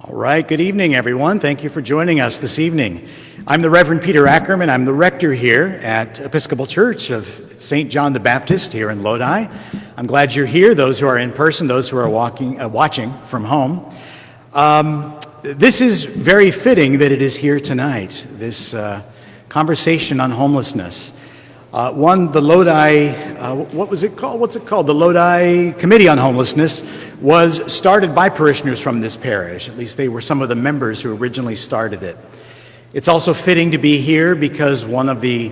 All right, good evening, everyone. Thank you for joining us this evening. I'm the Reverend Peter Ackerman. I'm the rector here at Episcopal Church of St. John the Baptist here in Lodi. I'm glad you're here, those who are in person, those who are watching from home. This is very fitting that it is here tonight, this conversation on homelessness. The Lodi, what's it called? The Lodi Committee on Homelessness was started by parishioners from this parish. At least they were some of the members who originally started it. It's also fitting to be here because one of the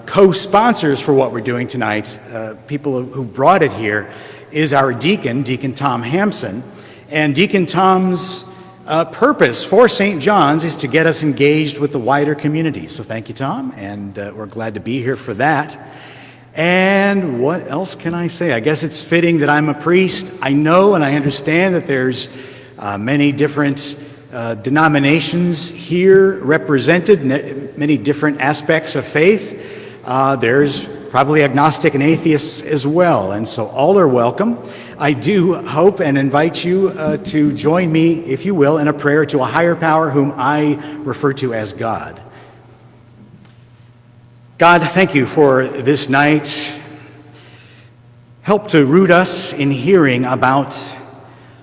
co-sponsors for what we're doing tonight, people who brought it here, is our deacon, Deacon Tom Hampson. And Deacon Tom's purpose for St. John's is to get us engaged with the wider community. So thank you, Tom, and we're glad to be here for that. And what else can I say? I guess it's fitting that I'm a priest. I know and I understand that there's many different denominations here represented, many different aspects of faith. There's probably agnostic and atheists as well, and so all are welcome. I do hope and invite you to join me, if you will, in a prayer to a higher power whom I refer to as God. God, thank you for this night. Help to root us in hearing about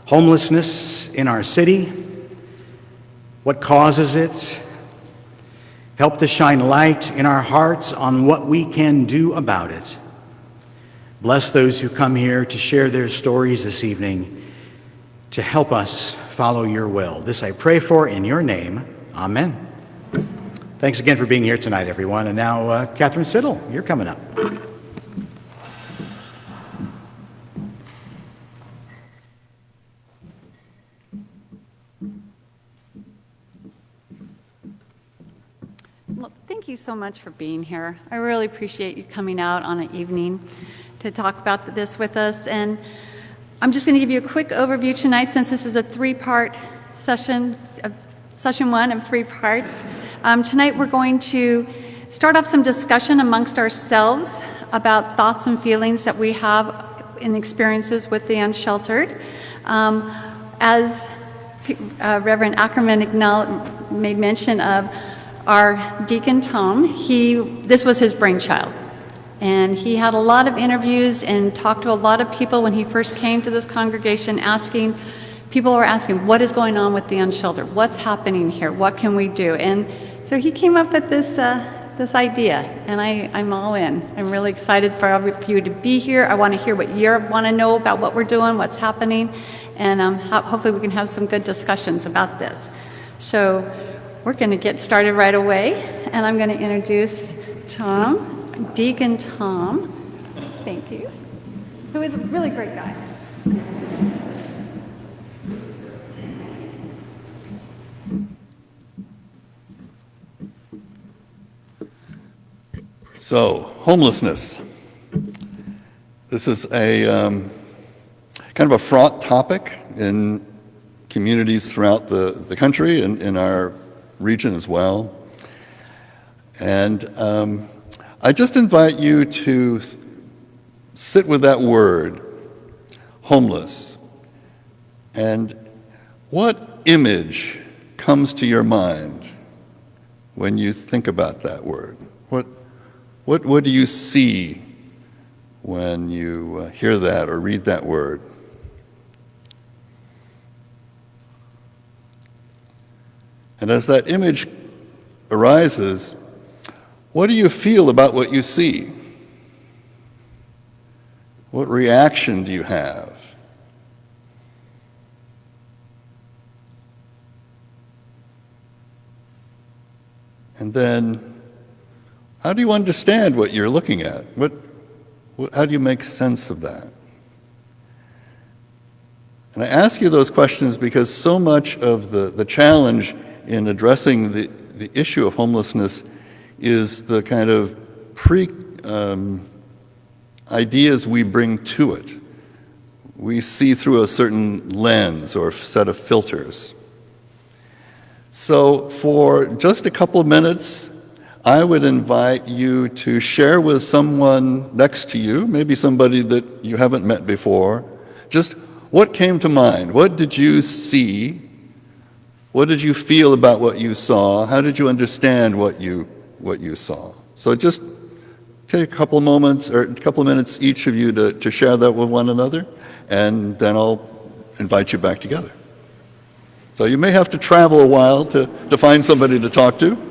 homelessness in our city, what causes it. Help to shine light in our hearts on what we can do about it. Bless those who come here to share their stories this evening, to help us follow your will. This I pray for in your name. Amen. Thanks again for being here tonight, everyone. And now, Catherine Siddall, you're coming up. Well, thank you so much for being here. I really appreciate you coming out on an evening to talk about this with us. And I'm just going to give you a quick overview tonight, since this is a three-part session, session one of 3 parts. Tonight we're going to start off some discussion amongst ourselves about thoughts and feelings that we have in experiences with the unsheltered. As Reverend Ackerman made mention of, our Deacon Tom, this was his brainchild. And he had a lot of interviews and talked to a lot of people when he first came to this congregation, people were asking, what is going on with the unsheltered? What's happening here? What can we do? And so he came up with this idea, and I'm all in. I'm really excited for you to be here. I want to hear what you want to know about what we're doing, what's happening, and hopefully we can have some good discussions about this. So we're going to get started right away, and I'm going to introduce Tom, Deacon Tom, thank you, who is a really great guy. So, homelessness. This is a kind of a fraught topic in communities throughout the country and in our region as well. And I just invite you to sit with that word, homeless, and what image comes to your mind when you think about that word? What do you see when you hear that or read that word? And as that image arises, what do you feel about what you see? What reaction do you have? And then, how do you understand what you're looking at? How do you make sense of that? And I ask you those questions because so much of the challenge in addressing the issue of homelessness is the kind of ideas we bring to it. We see through a certain lens or set of filters. So for just a couple of minutes, I would invite you to share with someone next to you, maybe somebody that you haven't met before, just what came to mind. What did you see What did you feel about what you saw? How did you understand what you saw? So just take a couple moments or a couple minutes each of you to share that with one another, and then I'll invite you back together. So you may have to travel a while to find somebody to talk to.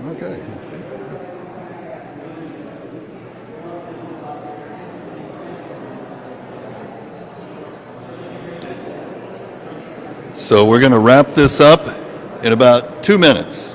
Okay. So we're going to wrap this up in about 2 minutes.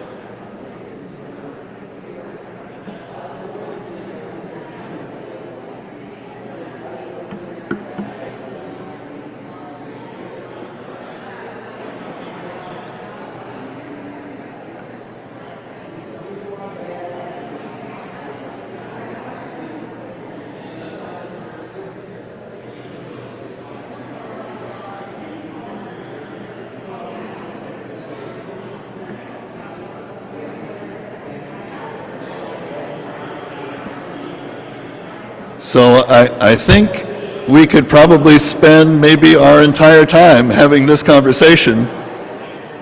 So I think we could probably spend maybe our entire time having this conversation,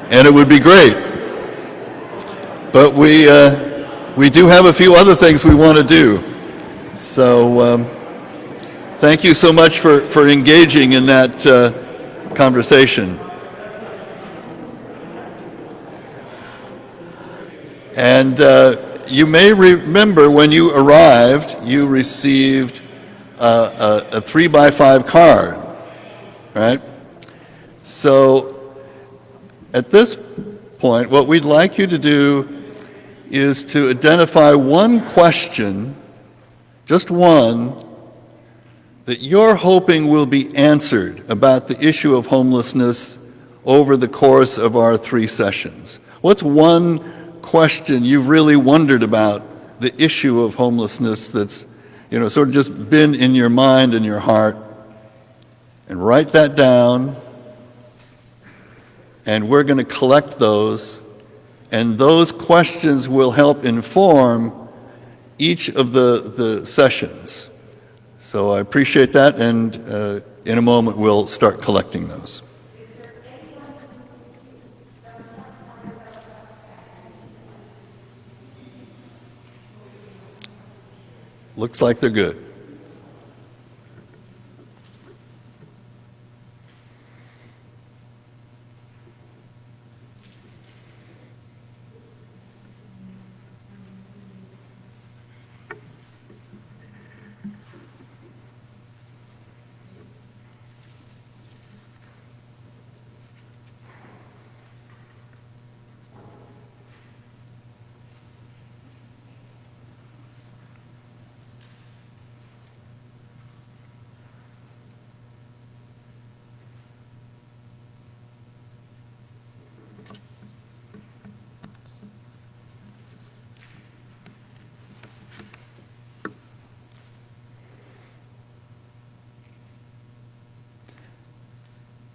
and it would be great. But we do have a few other things we want to do. So thank you so much for engaging in that conversation. And you may remember when you arrived, you received a 3x5 card, right? So at this point, what we'd like you to do is to identify one question, just one, that you're hoping will be answered about the issue of homelessness over the course of our 3 sessions. What's one question you've really wondered about the issue of homelessness that's, sort of just been in your mind and your heart? And write that down, and we're going to collect those, and those questions will help inform each of the sessions. So I appreciate that, and in a moment we'll start collecting those. Looks like they're good.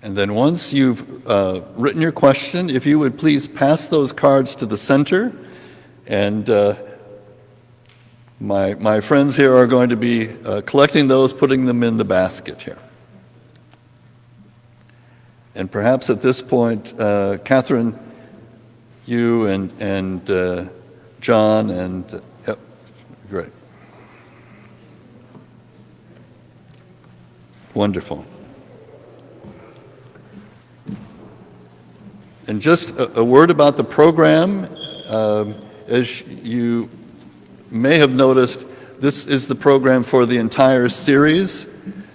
And then once you've written your question, if you would please pass those cards to the center, and my friends here are going to be collecting those, putting them in the basket here. And perhaps at this point, Catherine, you and John, and yep, great. Wonderful. And just a word about the program. As you may have noticed, this is the program for the entire series,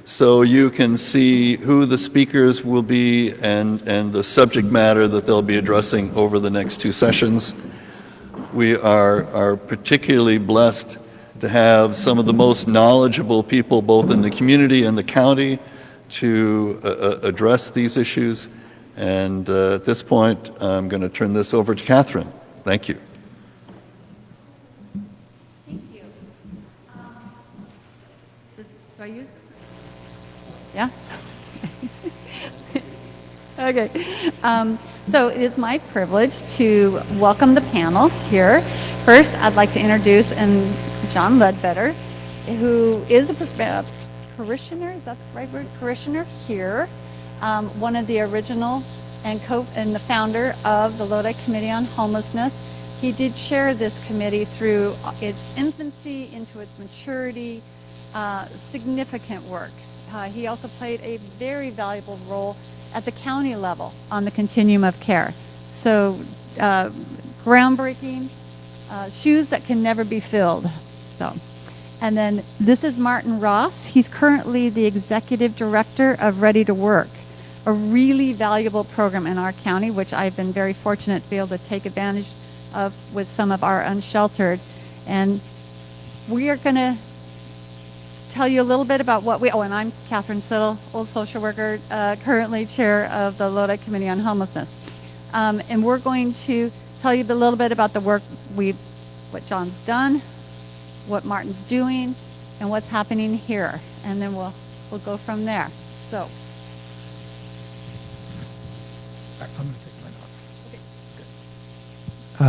so you can see who the speakers will be and the subject matter that they'll be addressing over the next 2 sessions. We are particularly blessed to have some of the most knowledgeable people both in the community and the county to address these issues. And at this point, I'm going to turn this over to Catherine. Thank you. Thank you. Do I use it? Yeah? Okay. So it is my privilege to welcome the panel here. First, I'd like to introduce John Ledbetter, who is a parishioner, is that the right word? Parishioner here. One of the original and the founder of the Lodi Committee on Homelessness. He did chair this committee through its infancy into its maturity, significant work. He also played a very valuable role at the county level on the continuum of care. So groundbreaking, shoes that can never be filled. And then this is Martin Ross. He's currently the executive director of Ready to Work, a really valuable program in our county, which I've been very fortunate to be able to take advantage of with some of our unsheltered. And we are going to tell you a little bit about and I'm Catherine Siddall, old social worker, currently chair of the Lodi Committee on Homelessness. And we're going to tell you a little bit about the work what John's done, what Martin's doing, and what's happening here. And then we'll go from there. So. I'm going to take mine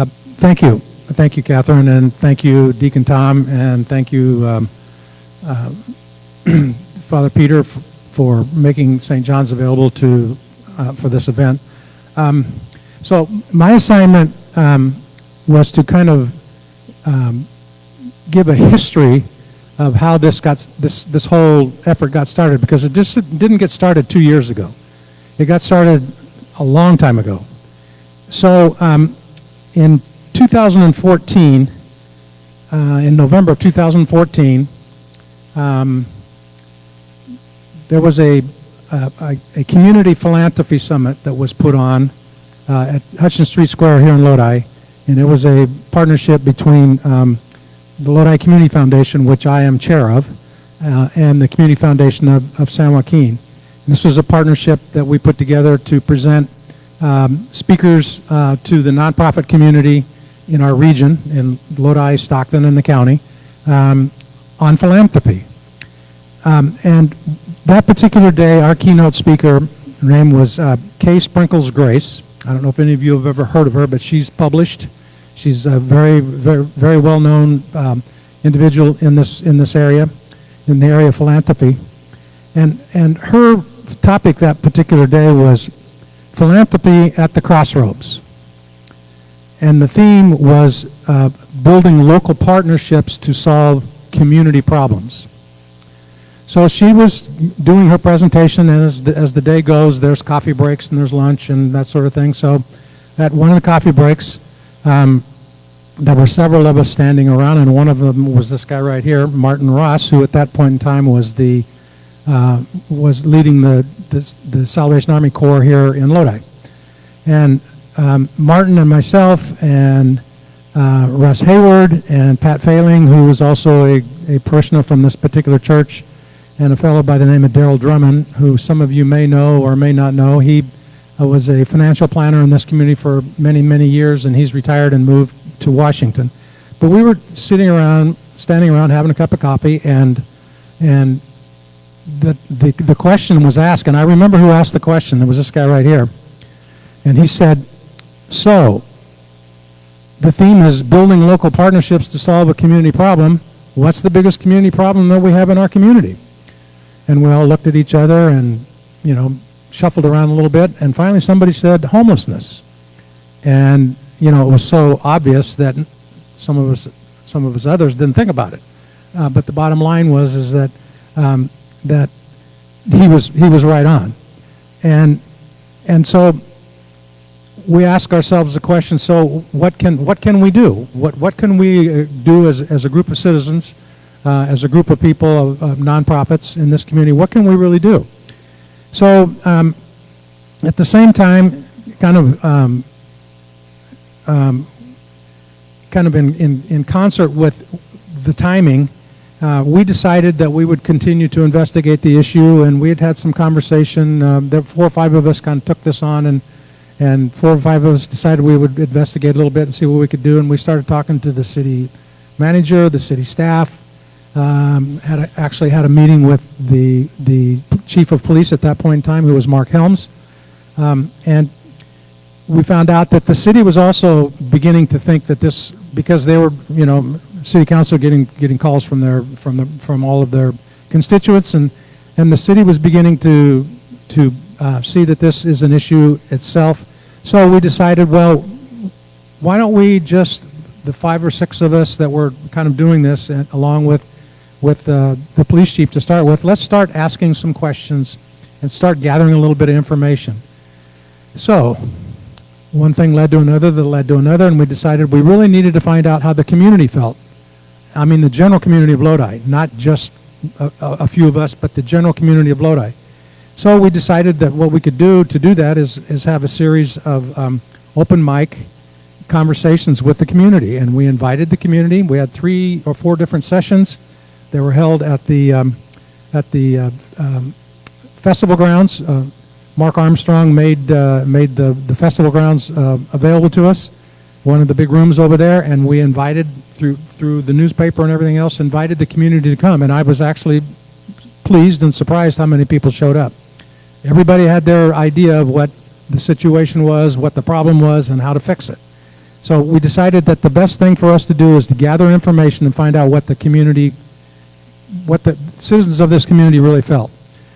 off. Thank you. Thank you, Catherine, and thank you, Deacon Tom, and thank you, Father Peter, for making St. John's available for this event. So my assignment was to kind of give a history of how this whole effort got started, because it just didn't get started 2 years ago. It got started a long time ago. So in 2014, in November of 2014, there was a community philanthropy summit that was put on at Hutchins Street Square here in Lodi, and it was a partnership between the Lodi Community Foundation, which I am chair of, and the Community Foundation of San Joaquin. And this was a partnership that we put together to present speakers to the nonprofit community in our region, in Lodi, Stockton, and the county, on philanthropy. And that particular day, our keynote speaker, her name was Kay Sprinkles Grace. I don't know if any of you have ever heard of her, but she's published. She's a very, very, very well-known individual in this area, in the area of philanthropy. And her topic that particular day was philanthropy at the crossroads. And the theme was building local partnerships to solve community problems. So she was doing her presentation, and as the day goes, there's coffee breaks and there's lunch and that sort of thing. So at one of the coffee breaks, there were several of us standing around, and one of them was this guy right here, Martin Ross, who at that point in time was was leading the Salvation Army Corps here in Lodi. And Martin and myself and Russ Hayward and Pat Failing, who was also a parishioner from this particular church, and a fellow by the name of Daryl Drummond, who some of you may know or may not know. He was a financial planner in this community for many, many years, and he's retired and moved to Washington. But we were standing around, having a cup of coffee, and the question was asked, and I remember who asked the question. It was this guy right here. And he said, so, the theme is building local partnerships to solve a community problem. What's the biggest community problem that we have in our community? And we all looked at each other and, shuffled around a little bit, and finally somebody said homelessness. And, it was so obvious that some of us others didn't think about it. But the bottom line was that that he was right on. And so we ask ourselves the question, so what can we do? What can we do as a group of citizens, as a group of people, of nonprofits in this community? What can we really do? So at the same time, kind of in concert with the timing, we decided that we would continue to investigate the issue, and we had some conversation. There 4 or 5 of us kind of took this on, and 4 or 5 of us decided we would investigate a little bit and see what we could do. And we started talking to the city manager, the city staff. Actually had a meeting with the chief of police at that point in time, who was Mark Helms, and we found out that the city was also beginning to think that this, because they were, city council getting calls from all of their constituents, and the city was beginning to see that this is an issue itself. So we decided, well, why don't we just, the 5 or 6 of us that were kind of doing this, and along with the police chief to start with, let's start asking some questions and start gathering a little bit of information. So one thing led to another that led to another, and we decided we really needed to find out how the community felt. I mean, the general community of Lodi, not just a few of us, but the general community of Lodi. So we decided that what we could do to do that is have a series of open mic conversations with the community, and we invited the community. We had 3 or 4 different sessions. They were held at the festival grounds. Mark Armstrong made the festival grounds available to us, one of the big rooms over there, and we invited, through the newspaper and everything else, invited the community to come. And I was actually pleased and surprised how many people showed up. Everybody had their idea of what the situation was, what the problem was, and how to fix it. So we decided that the best thing for us to do is to gather information and find out what the citizens of this community really felt.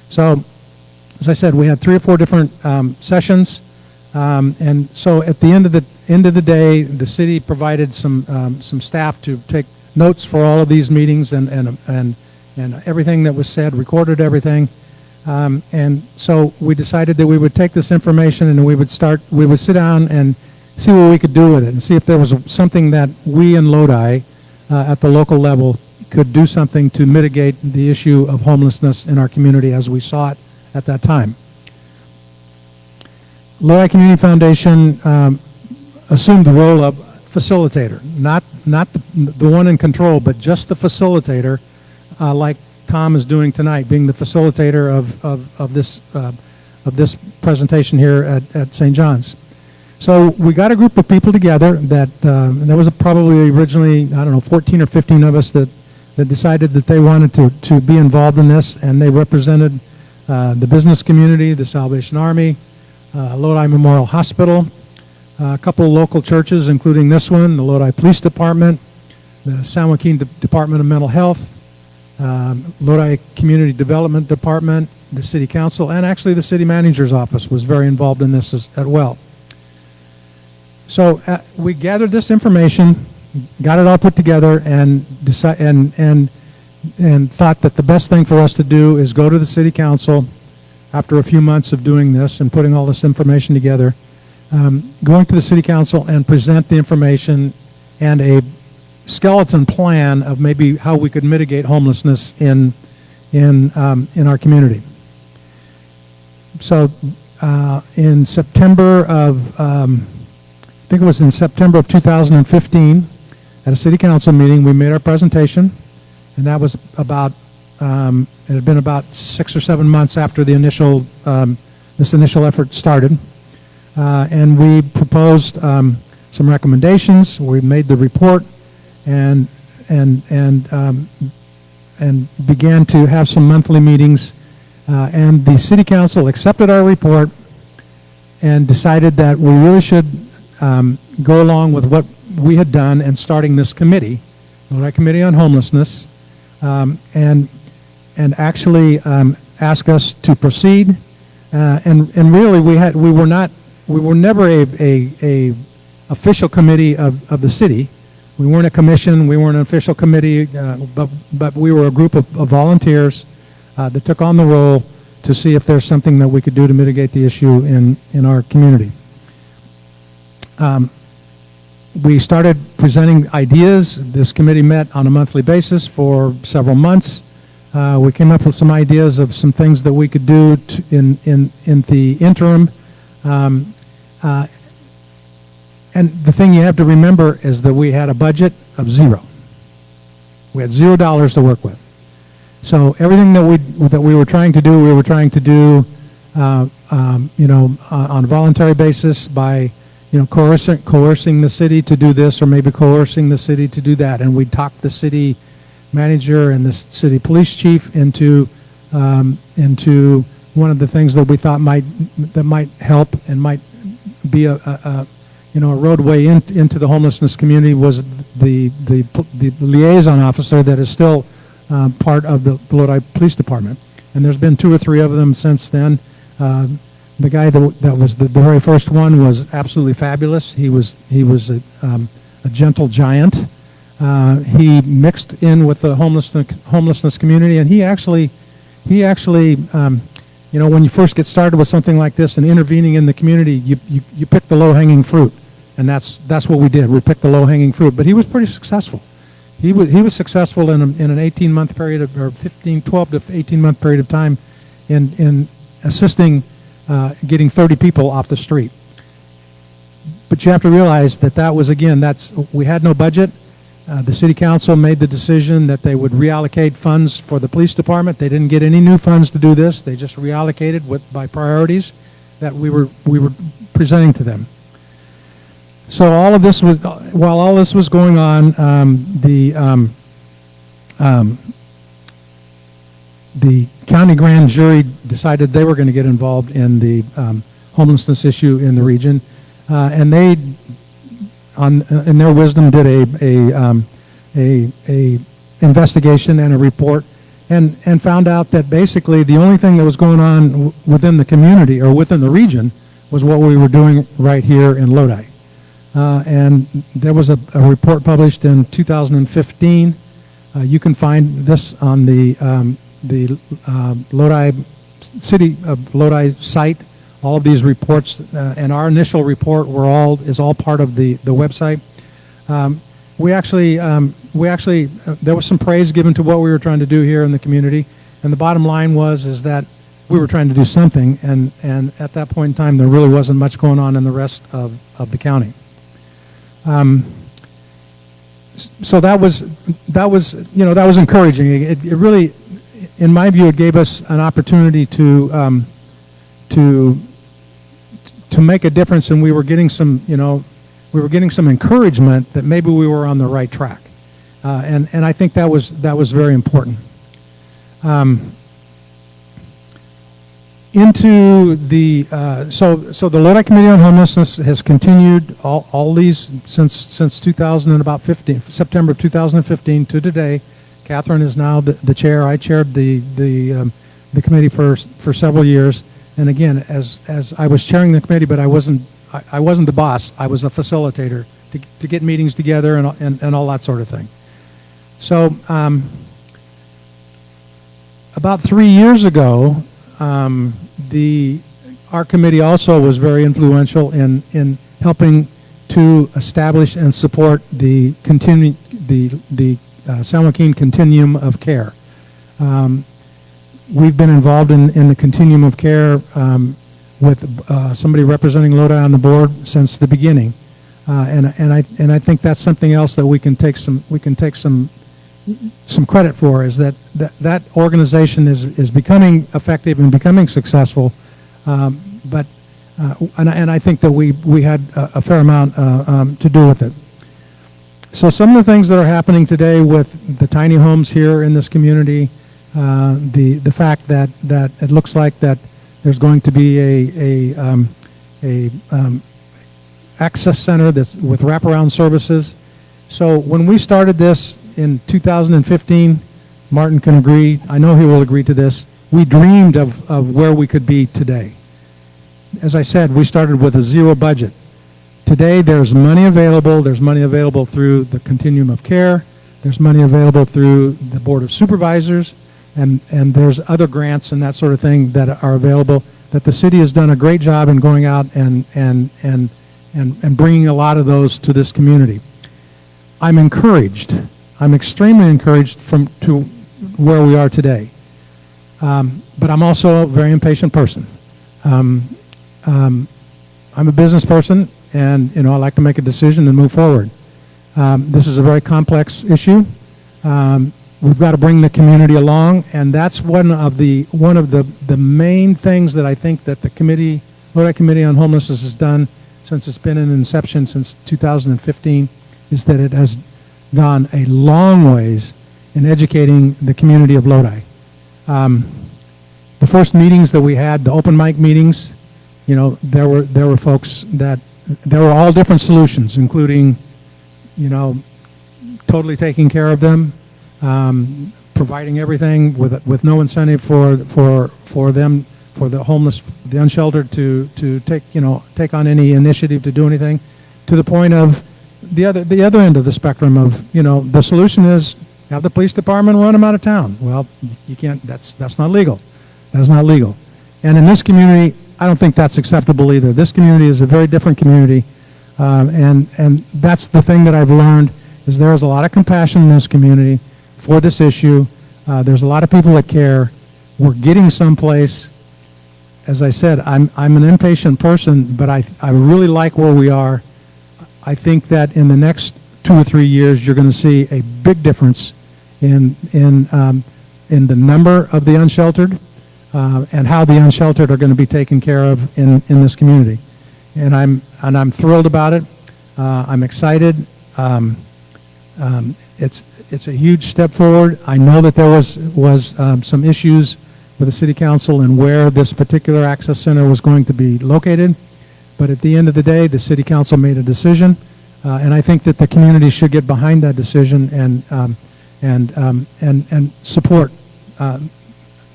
So, as I said, we had 3 or 4 different sessions, and so at the end of the day, the city provided some staff to take notes for all of these meetings and everything that was said, recorded everything, and so we decided that we would take this information and we would sit down and see what we could do with it, and see if there was something that we in Lodi, at the local level, could do something to mitigate the issue of homelessness in our community as we saw it at that time. Lodi Community Foundation assumed the role of facilitator, not the one in control, but just the facilitator, like Tom is doing tonight, being the facilitator of this presentation here at St. John's. So we got a group of people together that there was probably originally, I don't know, 14 or 15 of us that decided that they wanted to be involved in this, and they represented the business community, the Salvation Army, Lodi Memorial Hospital, a couple of local churches, including this one, the Lodi Police Department, the San Joaquin Department of Mental Health, Lodi Community Development Department, the City Council, and actually the City Manager's Office was very involved in this as well. So we gathered this information, got it all put together, and thought that the best thing for us to do is go to the City Council after a few months of doing this and putting all this information together, going to the City Council and present the information and a skeleton plan of maybe how we could mitigate homelessness in our community. So in September of, I think it was in September of 2015, at a City Council meeting, we made our presentation, and that was about, it had been about 6 or 7 months after the initial, this initial effort started. And we proposed some recommendations. We made the report and began to have some monthly meetings. And the City Council accepted our report and decided that we really should go along with what we had done and starting this committee, Lodi Committee on Homelessness, and actually ask us to proceed. And really, we were never a official committee of the city. We weren't a commission. We weren't an official committee, but we were a group of volunteers that took on the role to see if there's something that we could do to mitigate the issue in our community. We started presenting ideas. This committee met on a monthly basis for several months. We came up with some ideas of some things that we could do in the interim. And the thing you have to remember is that we had a budget of $0. We had $0 to work with. So everything that we were trying to do, we were trying to do, on a voluntary basis by, coercing the city to do this, or maybe coercing the city to do that. And we talked the city manager and the city police chief into one of the things that we thought might help and might be a roadway into the homelessness community was the liaison officer that is still part of the Lodi Police Department. And there's been 2 or 3 of them since then. The guy that was the very first one was absolutely fabulous. He was a gentle giant. He mixed in with the homelessness community, and he actually, when you first get started with something like this and intervening in the community, you pick the low-hanging fruit, and that's what we did. We picked the low-hanging fruit, but he was pretty successful. He was successful in an 18-month period or 12 to 18-month period of time in assisting getting 30 people off the street. But you have to realize that was, again, we had no budget. The City Council made the decision that they would reallocate funds for the police department. They didn't get any new funds to do this. They just reallocated by priorities that we were presenting to them. So all of this was, while all this was going on, the county grand jury decided they were going to get involved in the homelessness issue in the region, and they, in their wisdom, did a investigation and a report, and found out that basically the only thing that was going on within the community or within the region was what we were doing right here in Lodi. And there was a report published in 2015. You can find this on the Lodi City of Lodi site. All of these reports and our initial report is all part of the website. We actually there was some praise given to what we were trying to do here in the community, and the bottom line is that we were trying to do something, and at that point in time, there really wasn't much going on in the rest of the county. So that was encouraging. It really, in my view, it gave us an opportunity to make a difference, and we were getting some encouragement that maybe we were on the right track, and I think that was very important. Into the so the Lodi Committee on Homelessness has continued all these since 2000 and about September of 2015 to today. Catherine is now the chair. I chaired the committee for several years, and again, as I was chairing the committee, but I wasn't the boss. I was a facilitator to get meetings together and all that sort of thing. So about 3 years ago. Our committee also was very influential in helping to establish and support the San Joaquin Continuum of Care. We've been involved in the Continuum of Care with somebody representing Lodi on the board since the beginning, and I think that's something else that we can take some credit for, is that organization is becoming effective and becoming successful, but I think that we had a fair amount to do with it. So some of the things that are happening today with the tiny homes here in this community, the fact that it looks like that there's going to be a access center that's with wraparound services. So when we started this in 2015, Martin can agree, I know he will agree to this, we dreamed of where we could be today. As I said, we started with a zero budget. Today there's money available. There's money available through the Continuum of Care. There's money available through the Board of Supervisors, and there's other grants and that sort of thing that are available, that the city has done a great job in going out and bringing a lot of those to this community. I'm encouraged. I'm extremely encouraged to where we are today. But I'm also a very impatient person. I'm a business person, and I like to make a decision and move forward. This is a very complex issue. We've got to bring the community along, and that's one of the main things that I think that the Lodi Committee on Homelessness has done since it's been in inception since 2015, is that it has gone a long ways in educating the community of Lodi. The first meetings that we had, the open mic meetings, there were folks that there were all different solutions, including, totally taking care of them, providing everything with no incentive for them, for the homeless, the unsheltered to take on any initiative to do anything, to the point of the other end of the spectrum of, the solution is have the police department run them out of town. Well, you can't, that's not legal. That's not legal. And in this community, I don't think that's acceptable either. This community is a very different community, and that's the thing that I've learned, is there is a lot of compassion in this community for this issue. There's a lot of people that care. We're getting someplace. As I said, I'm an impatient person, but I really like where we are. I think that in the next 2 or 3 years, you're going to see a big difference in the number of the unsheltered, and how the unsheltered are going to be taken care of in this community. And I'm thrilled about it. I'm excited. It's a huge step forward. I know that there was some issues with the City Council and where this particular access center was going to be located. But at the end of the day, the City Council made a decision, and I think that the community should get behind that decision and support.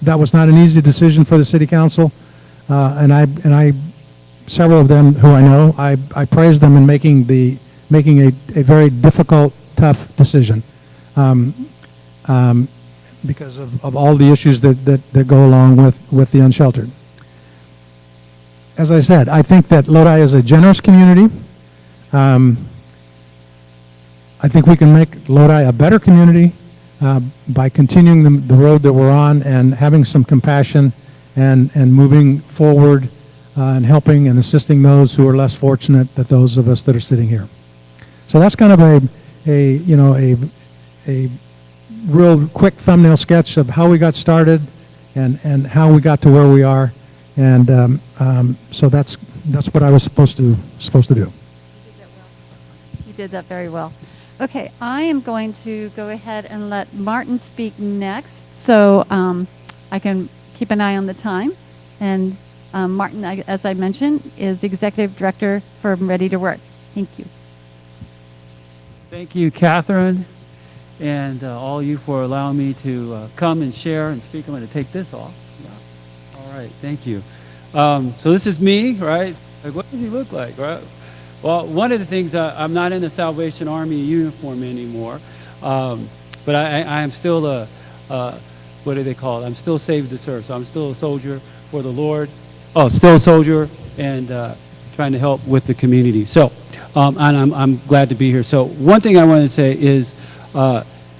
That was not an easy decision for the City Council, and I several of them who I know, I praise them in making a very difficult, tough decision, because of all the issues that go along with the unsheltered. As I said, I think that Lodi is a generous community. I think we can make Lodi a better community by continuing the road that we're on and having some compassion and moving forward and helping and assisting those who are less fortunate than those of us that are sitting here. So that's kind of a real quick thumbnail sketch of how we got started and how we got to where we are. And so that's what I was supposed to do. You did that very well. Okay, I am going to go ahead and let Martin speak next, so I can keep an eye on the time. And Martin, as I mentioned, is the Executive Director for Ready to Work. Thank you. Thank you, Catherine, and all you for allowing me to come and share and speak. I'm going to take this off. Yeah. All right, thank you. So this is me, right? Like, what does he look like, right? Well, one of the things, I'm not in the Salvation Army uniform anymore, but I am still what do they call it? I'm still saved to serve, so I'm still a soldier for the Lord. Oh, still a soldier and trying to help with the community. So, and I'm glad to be here. So one thing I want to say is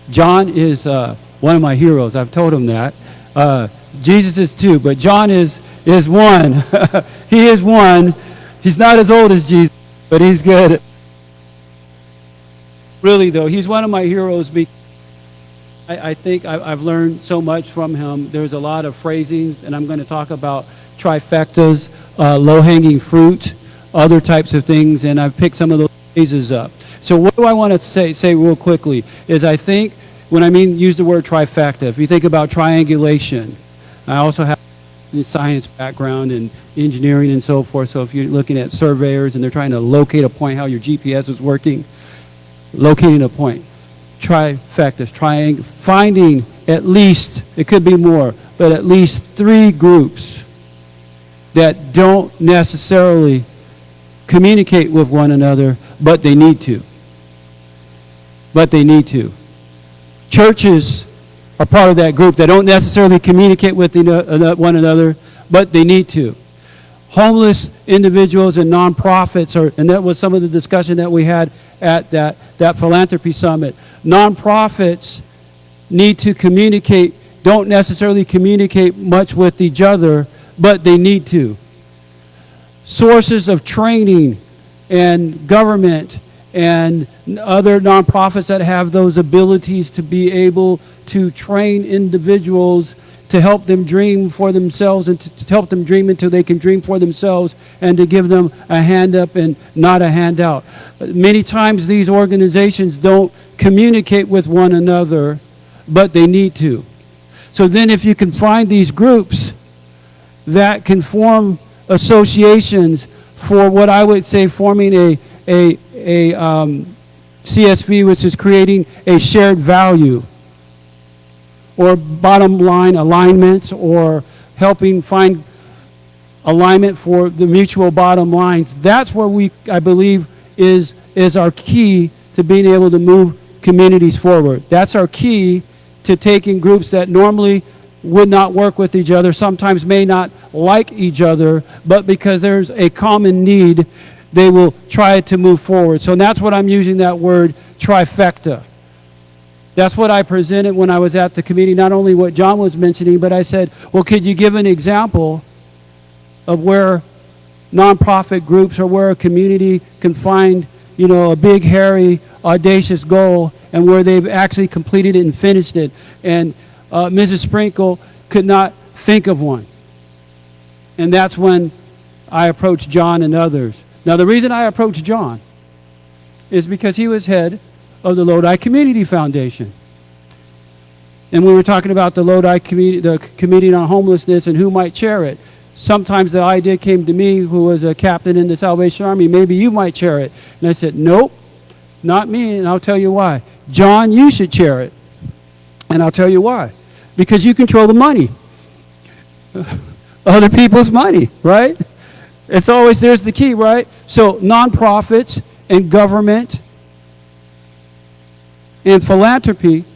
John is one of my heroes. I've told him that. Jesus is too, but John is one. He is one. He's not as old as Jesus, but he's good. Really, though, he's one of my heroes because I think I've learned so much from him. There's a lot of phrasing, and I'm going to talk about trifectas, low-hanging fruit, other types of things, and I've picked some of those phrases up. So what do I want to say real quickly is I think when I use the word trifecta, if you think about triangulation, I also have a science background and engineering and so forth, so if you're looking at surveyors and they're trying to locate a point, how your GPS is working, locating a point, trifectas, finding at least, it could be more, but at least 3 groups that don't necessarily communicate with one another, but they need to. Churches are part of that group that don't necessarily communicate with one another, but they need to. Homeless individuals and nonprofits and that was some of the discussion that we had at that Philanthropy Summit. Nonprofits need to communicate, don't necessarily communicate much with each other, but they need to. Sources of training and government and other nonprofits that have those abilities to be able to train individuals to help them dream for themselves and to help them dream until they can dream for themselves and to give them a hand up and not a handout. Many times these organizations don't communicate with one another, but they need to. So then if you can find these groups that can form associations for what I would say forming a CSV, which is creating a shared value, or bottom line alignments, or helping find alignment for the mutual bottom lines. That's where I believe, is our key to being able to move communities forward. That's our key to taking groups that normally would not work with each other, sometimes may not like each other, but because there's a common need, they will try to move forward. So that's what I'm using that word trifecta. That's what I presented when I was at the committee, not only what John was mentioning, but I said, well, could you give an example of where nonprofit groups or where a community can find, a big, hairy, audacious goal and where they've actually completed it and finished it. And Mrs. Sprinkle could not think of one. And that's when I approached John and others. Now, the reason I approached John is because he was head of the Lodi Community Foundation. And we were talking about the Lodi Committee on Homelessness and who might chair it. Sometimes the idea came to me, who was a captain in the Salvation Army, maybe you might chair it. And I said, nope, not me, and I'll tell you why. John, you should chair it. And I'll tell you why. Because you control the money. Other people's money, right? It's always, there's the key, right? So nonprofits and government and philanthropists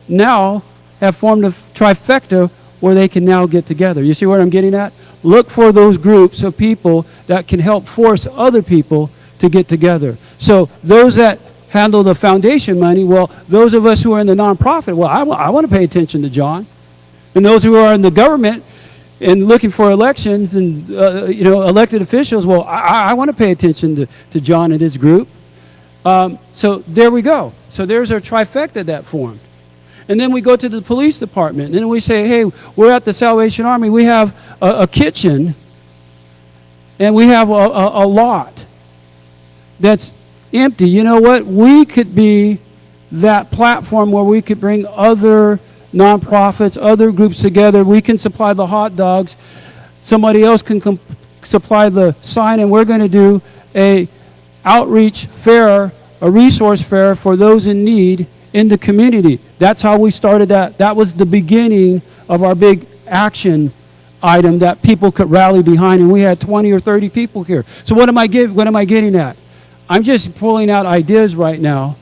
now have formed a trifecta where they can now get together. You see what I'm getting at? Look for those groups of people that can help force other people to get together. So those that handle the foundation money, well, those of us who are in the nonprofit, well, I want to pay attention to John. And those who are in the government and looking for elections and, elected officials, well, I want to pay attention to John and his group. So there we go. So there's our trifecta that formed. And then we go to the police department, and then we say, hey, we're at the Salvation Army. We have a kitchen, and we have a lot that's empty. You know what? We could be that platform where we could bring other nonprofits, other groups together. We can supply the hot dogs. Somebody else can supply the sign, and we're going to do a outreach fair, a resource fair for those in need in the community. That's how we started that. That was the beginning of our big action item that people could rally behind, and we had 20 or 30 people here. So what am I getting at? I'm just pulling out ideas right now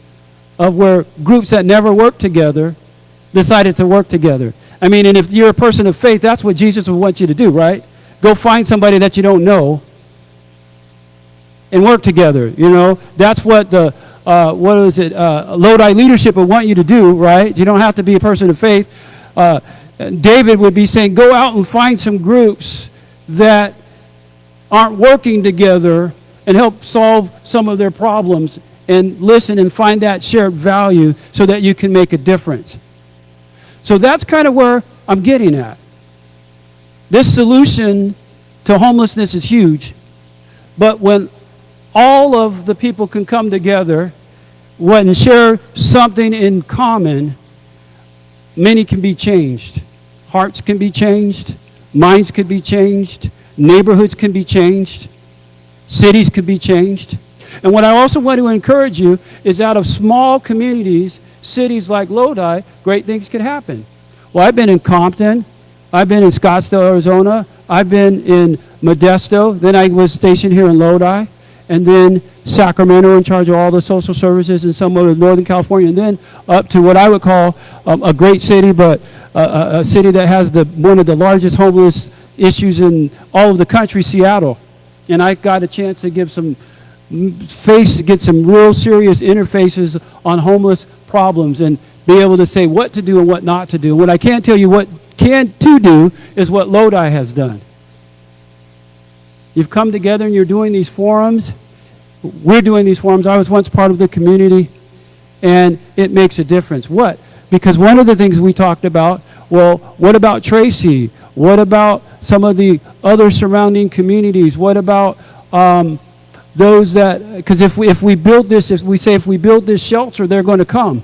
of where groups that never worked together decided to work together. I mean, and if you're a person of faith, that's what Jesus would want you to do, right? Go find somebody that you don't know and work together, That's what the Lodi leadership would want you to do, right? You don't have to be a person of faith. David would be saying, go out and find some groups that aren't working together and help solve some of their problems, and listen and find that shared value so that you can make a difference. So that's kind of where I'm getting at. This solution to homelessness is huge, but when all of the people can come together and share something in common, many can be changed. Hearts can be changed. Minds can be changed. Neighborhoods can be changed. Cities can be changed. And what I also want to encourage you is out of small communities, cities like Lodi, great things can happen. Well, I've been in Compton. I've been in Scottsdale, Arizona. I've been in Modesto. Then I was stationed here in Lodi. And then Sacramento, in charge of all the social services in some of Northern California, and then up to what I would call a great city, but a city that has one of the largest homeless issues in all of the country, Seattle. And I got a chance to get some real serious interfaces on homeless problems and be able to say what to do and what not to do. What I can't tell you what to do is what Lodi has done. You've come together and you're doing these forums. We're doing these forums. I was once part of the community, and it makes a difference. What? Because one of the things we talked about, well, what about Tracy? What about some of the other surrounding communities? What about those that, because if we build this shelter, they're going to come.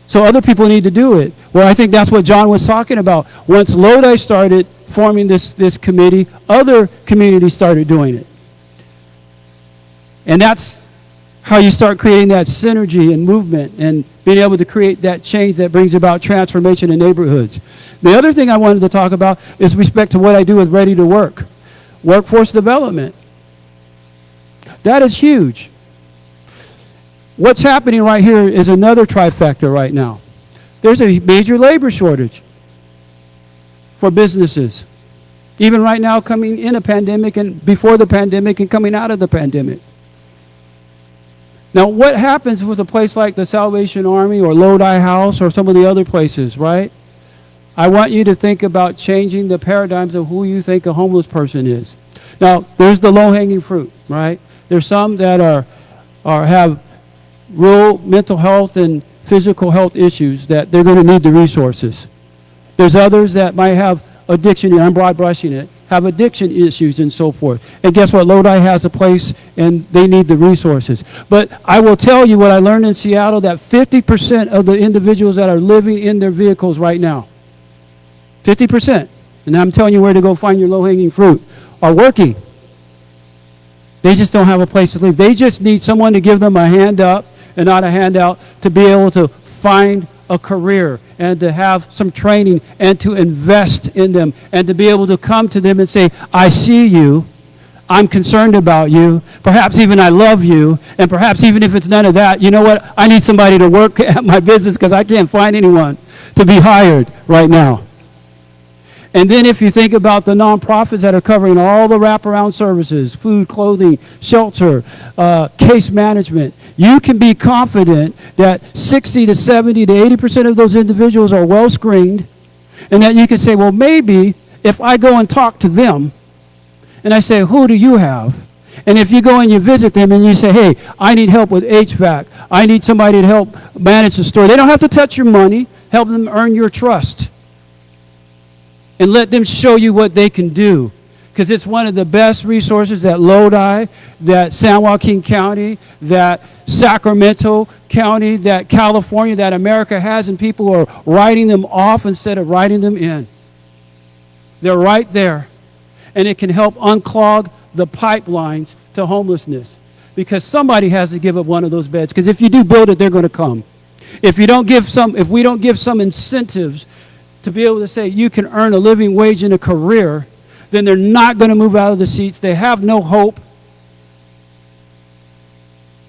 So other people need to do it. Well, I think that's what John was talking about. Once Lodi started forming this committee, other communities started doing it. And that's how you start creating that synergy and movement and being able to create that change that brings about transformation in neighborhoods. The other thing I wanted to talk about is respect to what I do with Ready to Work. Workforce development. That is huge. What's happening right here is another trifecta right now. There's a major labor shortage for businesses. Even right now, coming in a pandemic and before the pandemic and coming out of the pandemic. Now, what happens with a place like the Salvation Army or Lodi House or some of the other places, right? I want you to think about changing the paradigms of who you think a homeless person is. Now, there's the low-hanging fruit, right? There's some that have real mental health and physical health issues that they're going to need the resources. There's others that might have addiction, and I'm broad brushing it, have addiction issues and so forth. And guess what? Lodi has a place and they need the resources. But I will tell you what I learned in Seattle, that 50% of the individuals that are living in their vehicles right now, 50%, and I'm telling you where to go find your low-hanging fruit, are working. They just don't have a place to live. They just need someone to give them a hand up and not a handout to be able to find a career and to have some training and to invest in them and to be able to come to them and say, I see you, I'm concerned about you, perhaps even I love you, and perhaps even if it's none of that, you know what, I need somebody to work at my business because I can't find anyone to be hired right now. And then if you think about the nonprofits that are covering all the wraparound services, food, clothing, shelter, case management, you can be confident that 60 to 70 to 80% of those individuals are well screened And that you can say, well, maybe if I go and talk to them, and I say, who do you have? And if you go and you visit them and you say, hey, I need help with HVAC. I need somebody to help manage the store. They don't have to touch your money. Help them earn your trust. And let them show you what they can do. Because it's one of the best resources that Lodi, that San Joaquin County, that Sacramento County, that California, that America has, and people are writing them off instead of writing them in. They're right there. And it can help unclog the pipelines to homelessness. Because somebody has to give up one of those beds. Because if you do build it, they're going to come. If we don't give some incentives to be able to say you can earn a living wage in a career, then they're not going to move out of the seats. They have no hope.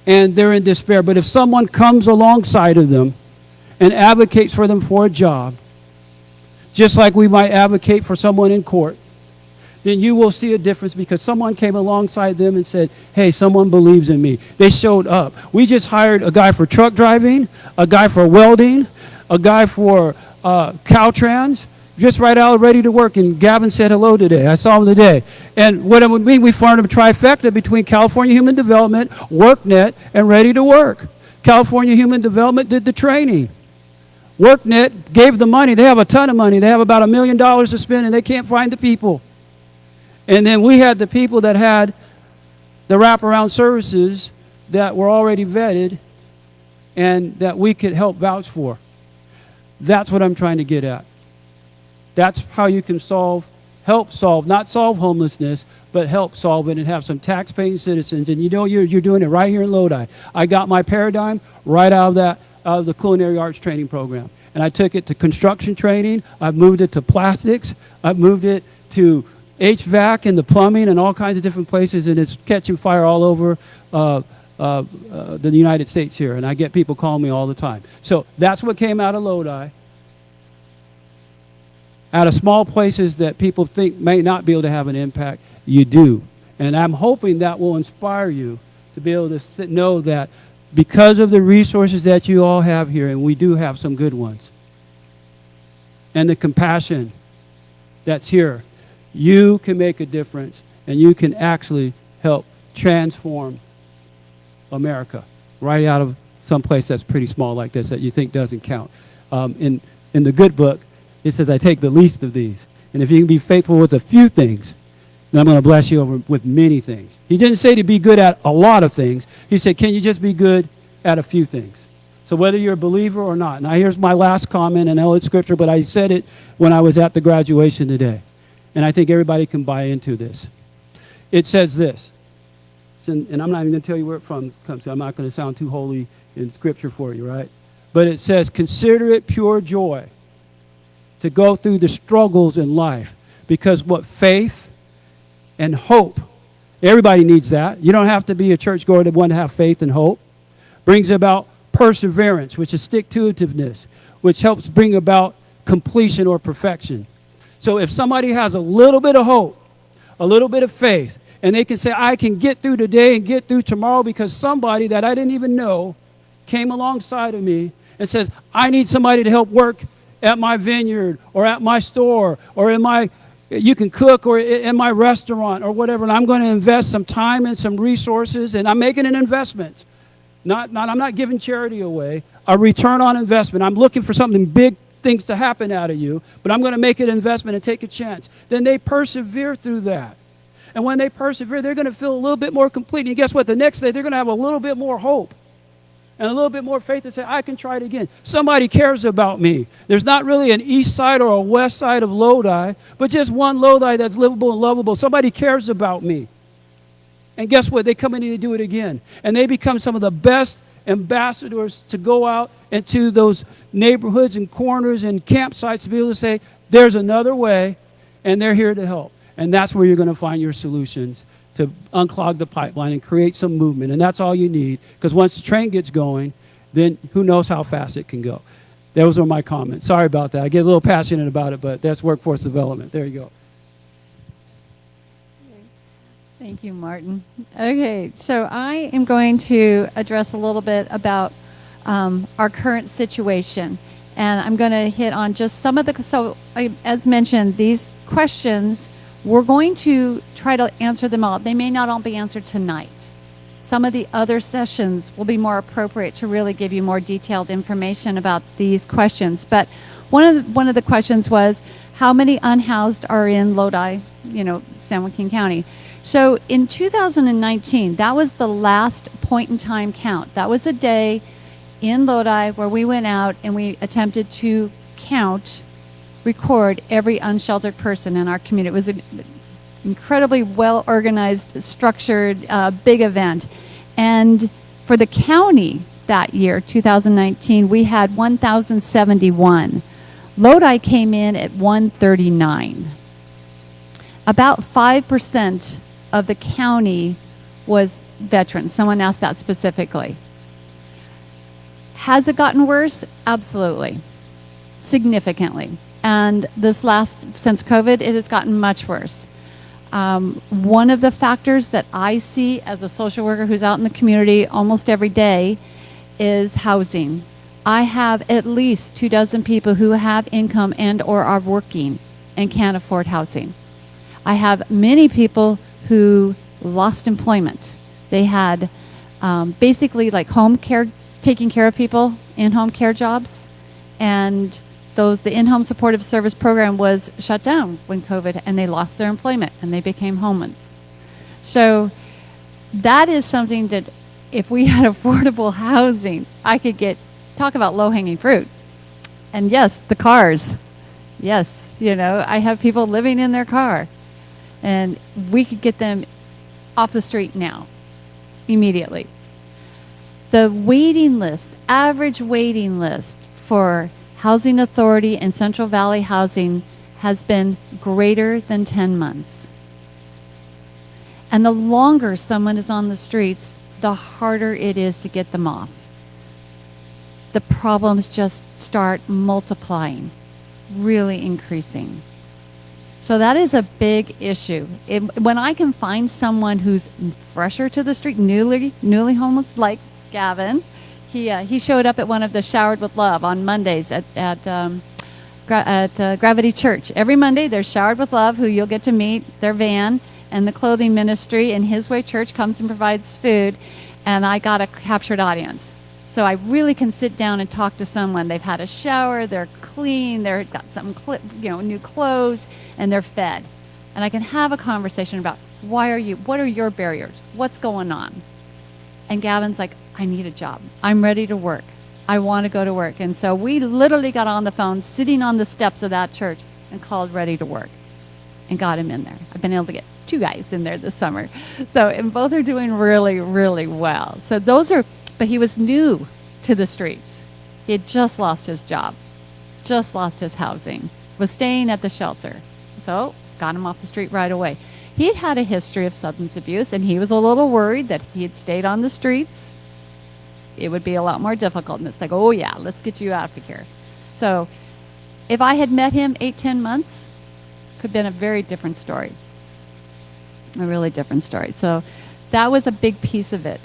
And they're in despair. But if someone comes alongside of them and advocates for them for a job, just like we might advocate for someone in court, then you will see a difference because someone came alongside them and said, hey, someone believes in me. They showed up. We just hired a guy for truck driving, a guy for welding, a guy for Caltrans, just right out ready to work. And Gavin said hello today. I saw him today. And what it would mean, we formed a trifecta between California Human Development, WorkNet, and Ready to Work. California Human Development did the training. WorkNet gave the money. They have a ton of money. They have about $1 million to spend, and they can't find the people. And then we had the people that had the wraparound services that were already vetted and that we could help vouch for. That's what I'm trying to get at. That's how you can help solve, not solve homelessness, but help solve it and have some tax-paying citizens. And you know you're doing it right here in Lodi. I got my paradigm right out of the culinary arts training program. And I took it to construction training. I've moved it to plastics. I've moved it to HVAC and the plumbing and all kinds of different places, and it's catching fire all over the United States here, and I get people calling me all the time. So that's what came out of Lodi. Out of small places that people think may not be able to have an impact, you do. And I'm hoping that will inspire you to be able to know that because of the resources that you all have here, and we do have some good ones, and the compassion that's here, you can make a difference, and you can actually help transform America right out of some place that's pretty small like this that you think doesn't count. In the good book, it says, I take the least of these. And if you can be faithful with a few things, then I'm going to bless you over with many things. He didn't say to be good at a lot of things. He said, can you just be good at a few things? So whether you're a believer or not. Now here's my last comment, and I know it's scripture, but I said it when I was at the graduation today. And I think everybody can buy into this. It says this, and I'm not even going to tell you where it comes from. I'm not going to sound too holy in scripture for you, right? But it says, consider it pure joy to go through the struggles in life, because what faith and hope, everybody needs that. You don't have to be a churchgoer to want to have faith and hope. Brings about perseverance, which is stick-to-itiveness, which helps bring about completion or perfection. So if somebody has a little bit of hope, a little bit of faith, and they can say, I can get through today and get through tomorrow because somebody that I didn't even know came alongside of me and says, I need somebody to help work at my vineyard or at my store or you can cook or in my restaurant or whatever, and I'm going to invest some time and some resources, and I'm making an investment. I'm not giving charity away, a return on investment. I'm looking for something big, things to happen out of you, but I'm going to make an investment and take a chance. Then they persevere through that. And when they persevere, they're going to feel a little bit more complete. And guess what? The next day, they're going to have a little bit more hope and a little bit more faith to say, I can try it again. Somebody cares about me. There's not really an east side or a west side of Lodi, but just one Lodi that's livable and lovable. Somebody cares about me. And guess what? They come in and they do it again. And they become some of the best ambassadors to go out into those neighborhoods and corners and campsites to be able to say, there's another way, and they're here to help. And that's where you're going to find your solutions to unclog the pipeline and create some movement. And that's all you need, because once the train gets going, then who knows how fast it can go. Those are my comments. Sorry about that. I get a little passionate about it, but that's workforce development. There you go. Thank you, Martin. Okay, so I am going to address a little bit about our current situation. And I'm going to hit on just some of the, as mentioned, these questions, we're going to try to answer them all. They may not all be answered tonight. Some of the other sessions will be more appropriate to really give you more detailed information about these questions. But one of the questions was, how many unhoused are in Lodi, San Joaquin County? So in 2019, that was the last point in time count. That was a day in Lodi where we went out and we attempted to record every unsheltered person in our community. It was an incredibly well organized, structured, big event. And for the county that year, 2019, we had 1,071. Lodi came in at 139. About 5% of the county was veterans. Someone asked that specifically. Has it gotten worse? Absolutely. Significantly. And since COVID, it has gotten much worse. One of the factors that I see as a social worker who's out in the community almost every day is housing. I have at least 24 people who have income and or are working and can't afford housing. I have many people who lost employment. They had basically like home care, taking care of people in home care jobs, and the in-home supportive service program was shut down when COVID, and they lost their employment and they became homeless. So that is something that if we had affordable housing, I could talk about low-hanging fruit. And yes, the cars. Yes, I have people living in their car, and we could get them off the street now, immediately. The waiting list, average waiting list for Housing Authority and Central Valley Housing has been greater than 10 months. And the longer someone is on the streets, the harder it is to get them off. The problems just start multiplying, really increasing. So that is a big issue. When I can find someone who's fresher to the street, newly homeless, like Gavin, he showed up at one of the Showered with Love on Mondays at Gravity Church. Every Monday there's Showered with Love, who you'll get to meet, their van, and the clothing ministry, and His Way Church comes and provides food, and I got a captured audience. So I really can sit down and talk to someone. They've had a shower, they're clean, they've got some new clothes, and they're fed. And I can have a conversation about what are your barriers? What's going on? And Gavin's like, I need a job. I'm ready to work. I want to go to work. And so we literally got on the phone, sitting on the steps of that church, and called Ready to Work and got him in there. I've been able to get 2 guys in there this summer. And both are doing really, really well. So but he was new to the streets. He had just lost his job, just lost his housing, was staying at the shelter. So got him off the street right away. He had a history of substance abuse, and he was a little worried that if he had stayed on the streets, it would be a lot more difficult. And it's like, oh yeah, let's get you out of here. So if I had met him 8-10 months, could have been a very different story. A really different story. So that was a big piece of it.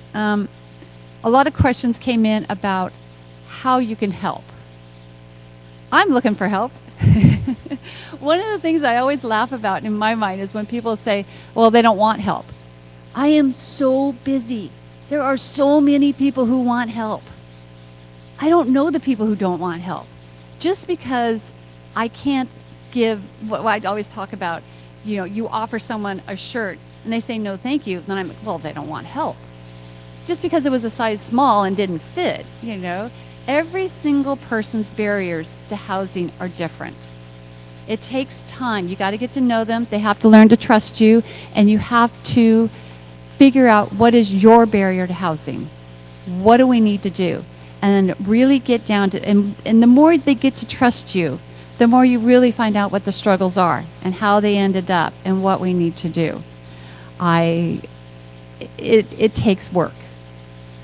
A lot of questions came in about how you can help. I'm looking for help. One of the things I always laugh about in my mind is when people say, well, they don't want help. I am so busy. There are so many people who want help. I don't know the people who don't want help. Just because I can't give what I always talk about, you offer someone a shirt and they say no thank you, then I'm like, well, they don't want help. Just because it was a size small and didn't fit, every single person's barriers to housing are different. It takes time. You got to get to know them. They have to learn to trust you, and you have to figure out what is your barrier to housing. What do we need to do? And really get down to, and the more they get to trust you, the more you really find out what the struggles are and how they ended up and what we need to do. It takes work.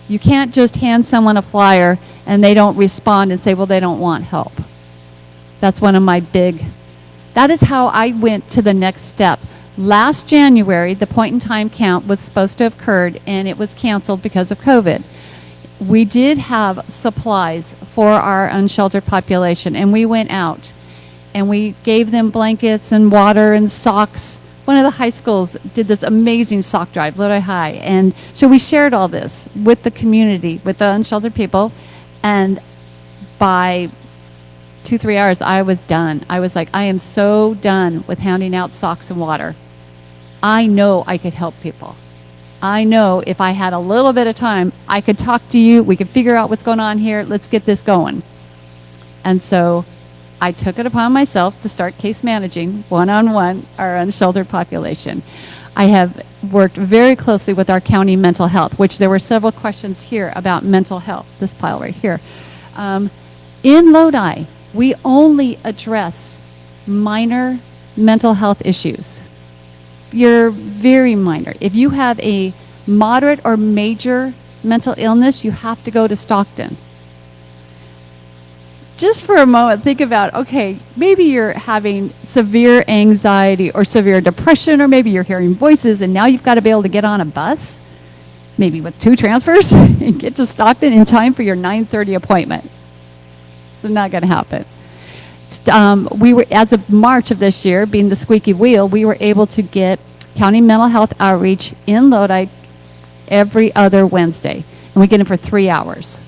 You can't just hand someone a flyer and they don't respond and say, well, they don't want help. That's one of my that is how I went to the next step. Last January, the point in time count was supposed to have occurred, and it was canceled because of COVID. we did have supplies for our unsheltered population, and we went out and we gave them blankets and water and socks. One of the high schools did this amazing sock drive, Lodi High, and so we shared all this with the community, with the unsheltered people, and by 2-3 hours, I was done. I was like, I am so done with handing out socks and water. I know I could help people. I know if I had a little bit of time, I could talk to you, we could figure out what's going on here, let's get this going. And so I took it upon myself to start case managing one-on-one our unsheltered population. I have worked very closely with our county mental health, which there were several questions here about mental health, this pile right here. In Lodi, we only address minor mental health issues. You're very minor. If you have a moderate or major mental illness, you have to go to Stockton. Just for a moment, think about, okay, maybe you're having severe anxiety or severe depression, or maybe you're hearing voices, and now you've got to be able to get on a bus, maybe with 2 transfers, and get to Stockton in time for your 9:30 appointment. It's not going to happen. We were, as of March of this year, being the squeaky wheel, we were able to get county mental health outreach in Lodi every other Wednesday. And we get them for 3 hours.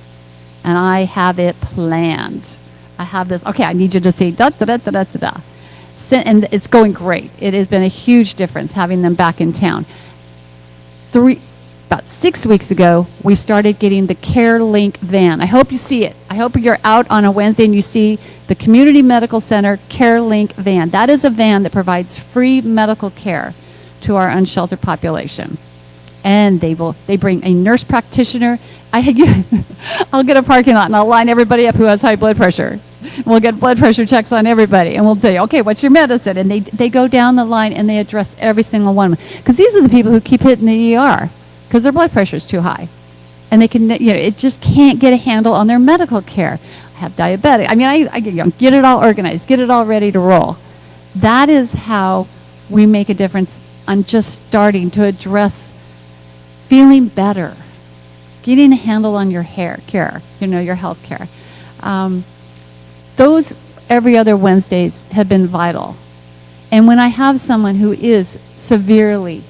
And I have it planned. I have this, okay, I need you to see da-da-da-da-da-da. And it's going great. It has been a huge difference having them back in town. About 6 weeks ago, we started getting the Care Link van. I hope you see it. I hope you're out on a Wednesday and you see the Community Medical Center Care Link van. That is a van that provides free medical care to our unsheltered population. And they bring a nurse practitioner. I'll get a parking lot and I'll line everybody up who has high blood pressure. We'll get blood pressure checks on everybody, and we'll say, okay, what's your medicine? And they go down the line and they address every single one. Because these are the people who keep hitting the ER because their blood pressure is too high. And they can, it just can't get a handle on their medical care. I have diabetic. I mean, I get it all organized, get it all ready to roll. That is how we make a difference on just starting to address feeling better, getting a handle on your care, your health care. Those every other Wednesdays have been vital. And when I have someone who is severely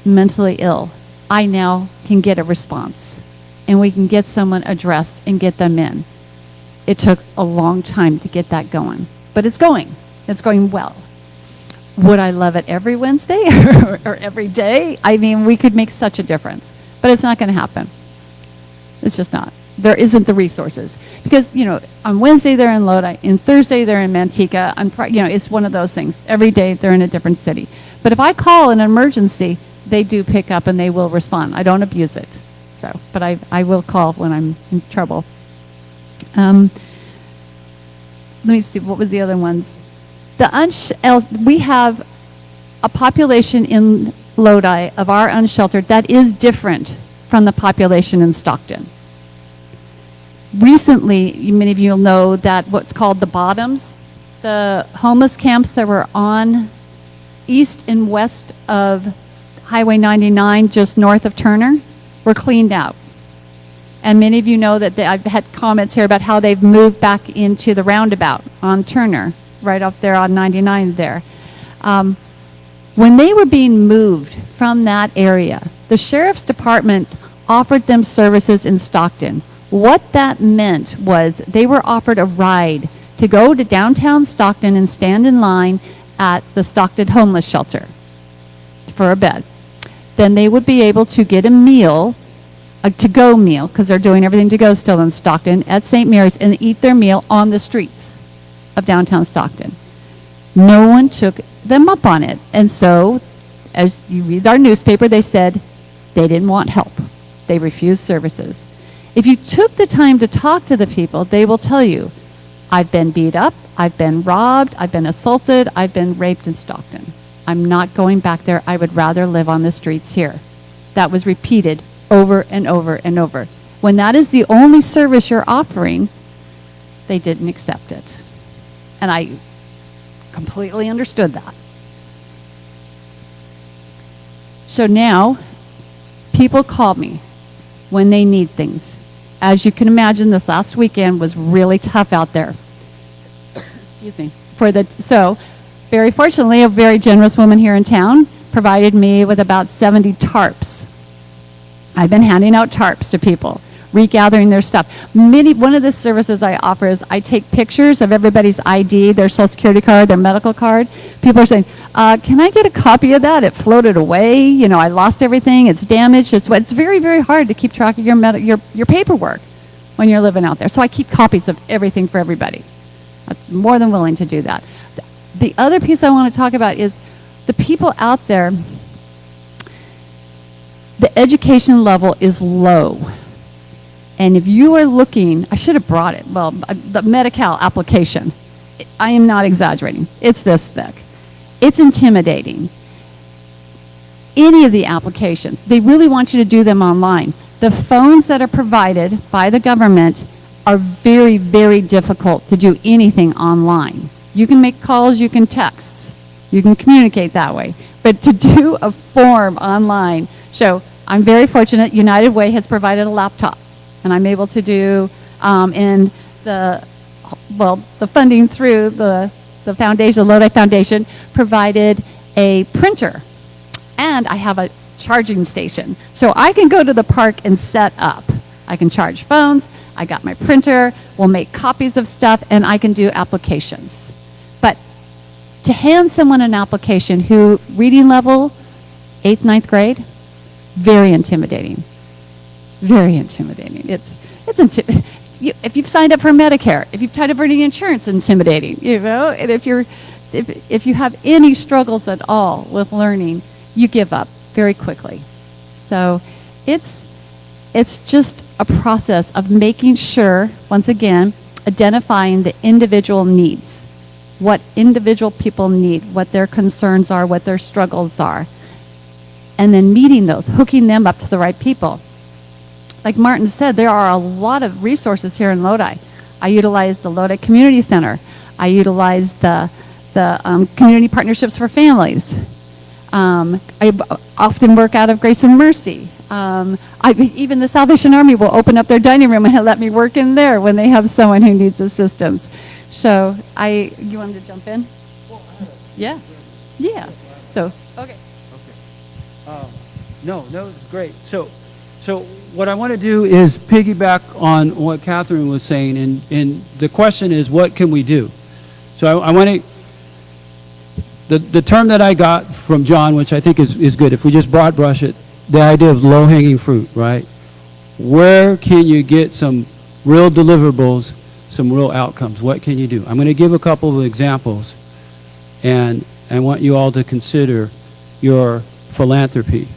mentally ill, I now can get a response. And we can get someone addressed and get them in. It took a long time to get that going. But it's going. It's going well. Would I love it every Wednesday or every day? I mean, we could make such a difference. But it's not going to happen. It's just not. There isn't the resources. Because, on Wednesday they're in Lodi, and Thursday they're in Manteca. It's one of those things. Every day they're in a different city. But if I call an emergency, they do pick up and they will respond. I don't abuse it. But I will call when I'm in trouble. Let me see, what was the other ones? We have a population in Lodi of our unsheltered that is different from the population in Stockton. Recently, many of you will know that what's called the bottoms, the homeless camps that were on east and west of Highway 99, just north of Turner, were cleaned out. And many of you know that I've had comments here about how they've moved back into the roundabout on Turner, right up there on 99 there. When they were being moved from that area, the Sheriff's Department offered them services in Stockton. What that meant was they were offered a ride to go to downtown Stockton and stand in line at the Stockton homeless shelter for a bed. Then they would be able to get a meal, a to-go meal, because they're doing everything to go still in Stockton, at St. Mary's, and eat their meal on the streets of downtown Stockton. No one took them up on it. And so, as you read our newspaper, they said they didn't want help. They refused services. If you took the time to talk to the people, they will tell you, I've been beat up, I've been robbed, I've been assaulted, I've been raped in Stockton. I'm not going back there. I would rather live on the streets here. That was repeated over and over and over. When that is the only service you're offering, they didn't accept it. And I completely understood that. So now, people call me when they need things. As you can imagine, this last weekend was really tough out there. Excuse me. So, very fortunately, a very generous woman here in town provided me with about 70 tarps. I've been handing out tarps to people, regathering their stuff. One of the services I offer is I take pictures of everybody's ID, their social security card, their medical card. People are saying, can I get a copy of that? It floated away. You know, I lost everything. It's damaged. It's very, very hard to keep track of your paperwork when you're living out there. So I keep copies of everything for everybody. I'm more than willing to do that. The other piece I want to talk about is the people out there, the education level is low. And if you are looking, I should have brought it, well, the Medi-Cal application, I am not exaggerating. It's this thick. It's intimidating. Any of the applications, they really want you to do them online. The phones that are provided by the government are very, very difficult to do anything online. You can make calls, you can text, you can communicate that way. But to do a form online, so I'm very fortunate, United Way has provided a laptop. And I'm able to do in the funding through the foundation, the Lodi Foundation, provided a printer. And I have a charging station. So I can go to the park and set up. I can charge phones, I got my printer, we'll make copies of stuff, and I can do applications. But to hand someone an application who, reading level, 8th, 9th grade, very intimidating. Very intimidating. If you've signed up for Medicare, if you've signed up for any insurance, intimidating. You know, and if you have any struggles at all with learning, you give up very quickly. So it's just a process of making sure, once again, identifying the individual needs, what individual people need, what their concerns are, what their struggles are, and then meeting those, hooking them up to the right people. Like Martin said, there are a lot of resources here in Lodi. I utilize the Lodi Community Center. I utilize the Community Partnerships for Families. I often work out of Grace and Mercy. Even the Salvation Army will open up their dining room and let me work in there when they have someone who needs assistance. So you wanted to jump in? Yeah. Yeah. So, okay. No, it's great. So what I want to do is piggyback on what Catherine was saying, and the question is, what can we do? So I want to, the term that I got from John, which I think is good, if we just broad brush it, the idea of low-hanging fruit, right? Where can you get some real deliverables, some real outcomes? What can you do? I'm going to give a couple of examples, and I want you all to consider your philanthropy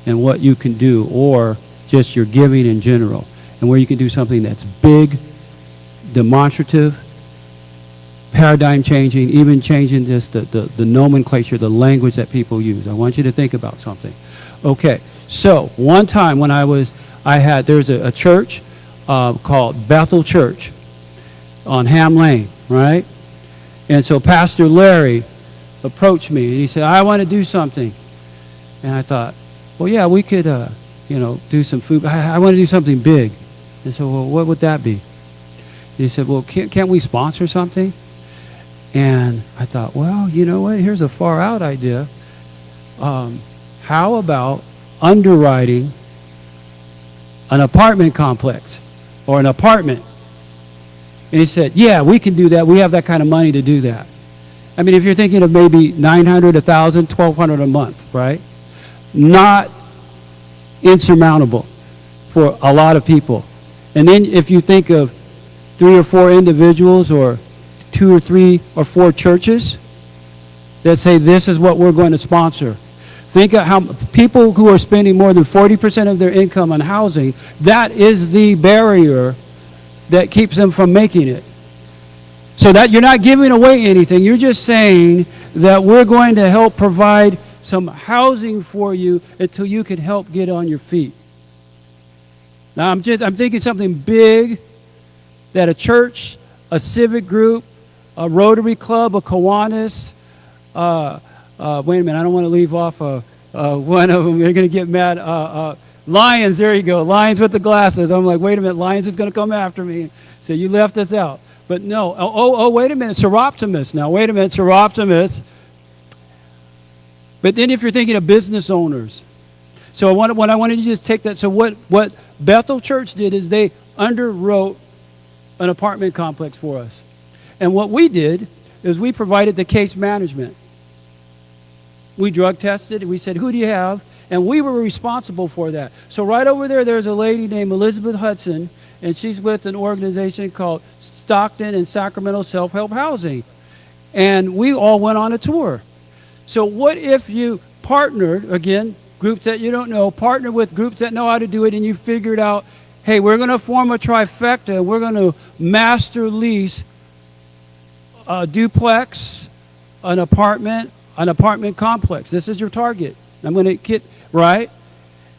and what you can do, or just your giving in general, and where you can do something that's big, demonstrative, paradigm changing, even changing just the nomenclature, the language that people use. I want you to think about something. Okay, so one time when there's a church called Bethel Church on Ham Lane, right? And so Pastor Larry approached me and he said, I want to do something. And I thought, well, yeah, we could, do some food. I want to do something big. And so, well, what would that be? And he said, well, can't we sponsor something? And I thought, well, you know what? Here's a far out idea. How about underwriting an apartment complex or an apartment? And he said, yeah, we can do that. We have that kind of money to do that. I mean, if you're thinking of maybe $900, $1,000, $1,200 a month, right? Not insurmountable for a lot of people. And then if you think of 3 or 4 individuals or 2 or 3 or 4 churches that say this is what we're going to sponsor. Think of how people who are spending more than 40% of their income on housing, that is the barrier that keeps them from making it. So that you're not giving away anything. You're just saying that we're going to help provide some housing for you until you can help get on your feet. Now I'm thinking something big that a church, a civic group, a Rotary Club, a Kiwanis, wait a minute, I don't want to leave off one of them. You're going to get mad. Lions, there you go. Lions with the glasses. I'm like, wait a minute, Lions is going to come after me. So you left us out. But no, wait a minute, Seroptimus. Now, wait a minute, Seroptimus. But then if you're thinking of business owners, so what I wanted you to just take that. So what Bethel Church did is they underwrote an apartment complex for us. And what we did is we provided the case management. We drug tested. We said, who do you have? And we were responsible for that. So right over there, there's a lady named Elizabeth Hudson, and she's with an organization called Stockton and Sacramento Self-Help Housing. And we all went on a tour. So what if you partnered, again, groups that you don't know, partner with groups that know how to do it, and you figured out, hey, we're going to form a trifecta. We're going to master lease a duplex, an apartment complex. This is your target. I'm going to get, right?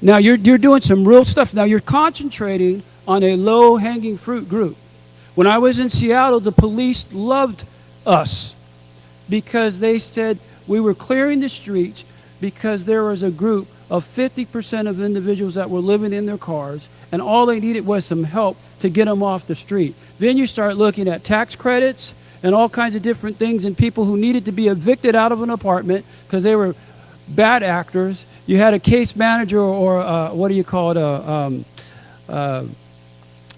Now, you're doing some real stuff. Now, you're concentrating on a low-hanging fruit group. When I was in Seattle, the police loved us because they said we were clearing the streets because there was a group of 50% of individuals that were living in their cars, and all they needed was some help to get them off the street. Then you start looking at tax credits and all kinds of different things, and people who needed to be evicted out of an apartment because they were bad actors. You had a case manager or what do you call it,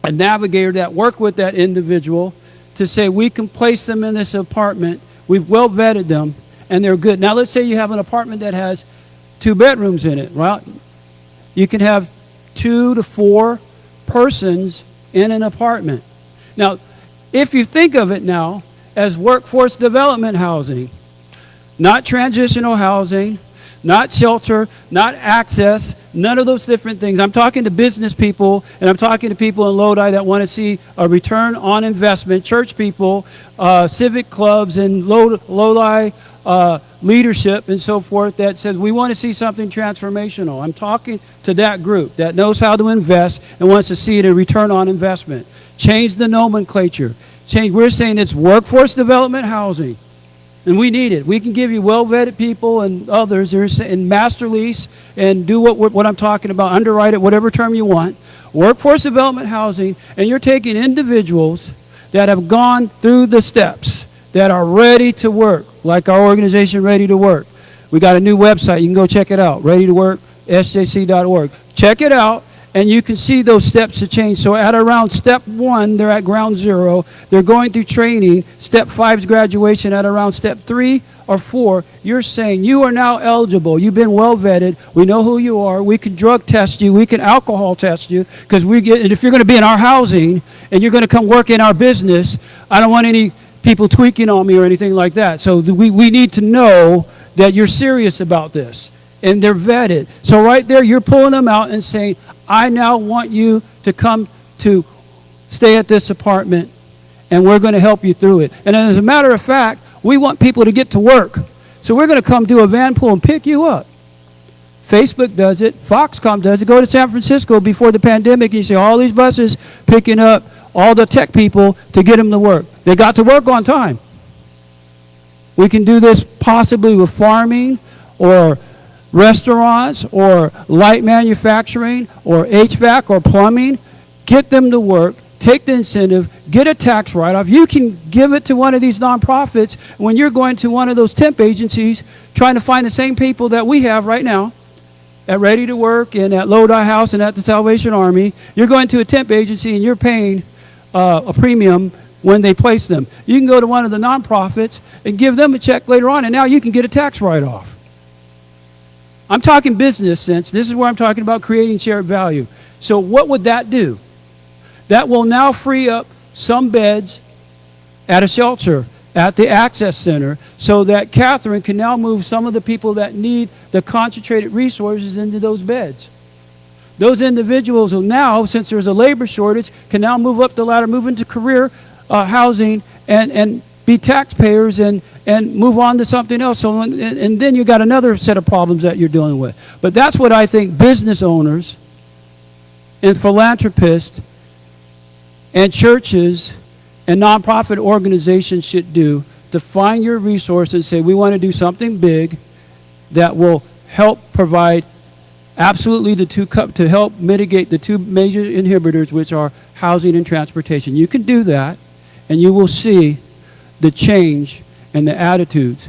a navigator that worked with that individual to say, we can place them in this apartment. We've well vetted them, and they're good. Now, let's say you have an apartment that has 2 bedrooms in it. Well, you can have 2 to 4 persons in an apartment. Now, if you think of it now as workforce development housing, not transitional housing, not shelter, not access, none of those different things. I'm talking to business people, and I'm talking to people in Lodi that want to see a return on investment, church people, civic clubs, and Lodi leadership and so forth that says we want to see something transformational. I'm talking to that group that knows how to invest and wants to see a return on investment. Change the nomenclature. We're saying it's workforce development housing. And we need it. We can give you well-vetted people and others in master lease and do what I'm talking about, underwrite it, whatever term you want. Workforce development housing, and you're taking individuals that have gone through the steps, that are ready to work, like our organization, Ready to Work. We got a new website. You can go check it out, readytowork.sjc.org. Check it out, and you can see those steps to change. So at around step 1, they're at ground 0. They're going through training. Step 5 is graduation. At around step 3 or 4, you're saying you are now eligible. You've been well vetted. We know who you are. We can drug test you. We can alcohol test you. Because and if you're going to be in our housing and you're going to come work in our business, I don't want any people tweaking on me or anything like that. So we need to know that you're serious about this. And they're vetted. So right there, you're pulling them out and saying, I now want you to come to stay at this apartment, and we're going to help you through it. And as a matter of fact, we want people to get to work. So we're going to come do a van pool and pick you up. Facebook does it. Foxconn does it. Go to San Francisco before the pandemic, and you see all these buses picking up all the tech people to get them to work. They got to work on time. We can do this possibly with farming or restaurants or light manufacturing or HVAC or plumbing. Get them to work, take the incentive, get a tax write-off. You can give it to one of these nonprofits when you're going to one of those temp agencies trying to find the same people that we have right now at Ready to Work and at Lodi House and at the Salvation Army. You're going to a temp agency and you're paying a premium when they place them. You can go to one of the nonprofits and give them a check later on, and now you can get a tax write-off. I'm talking business sense. This is where I'm talking about creating shared value. So what would that do? That will now free up some beds at a shelter, at the Access Center, so that Catherine can now move some of the people that need the concentrated resources into those beds. Those individuals who now, since there's a labor shortage, can now move up the ladder, move into career housing, and be taxpayers and move on to something else. So, and then you got another set of problems that you're dealing with. But that's what I think business owners and philanthropists and churches and nonprofit organizations should do, to find your resources and say, we want to do something big that will help provide absolutely to help mitigate the two major inhibitors, which are housing and transportation. You can do that, and you will see the change in the attitudes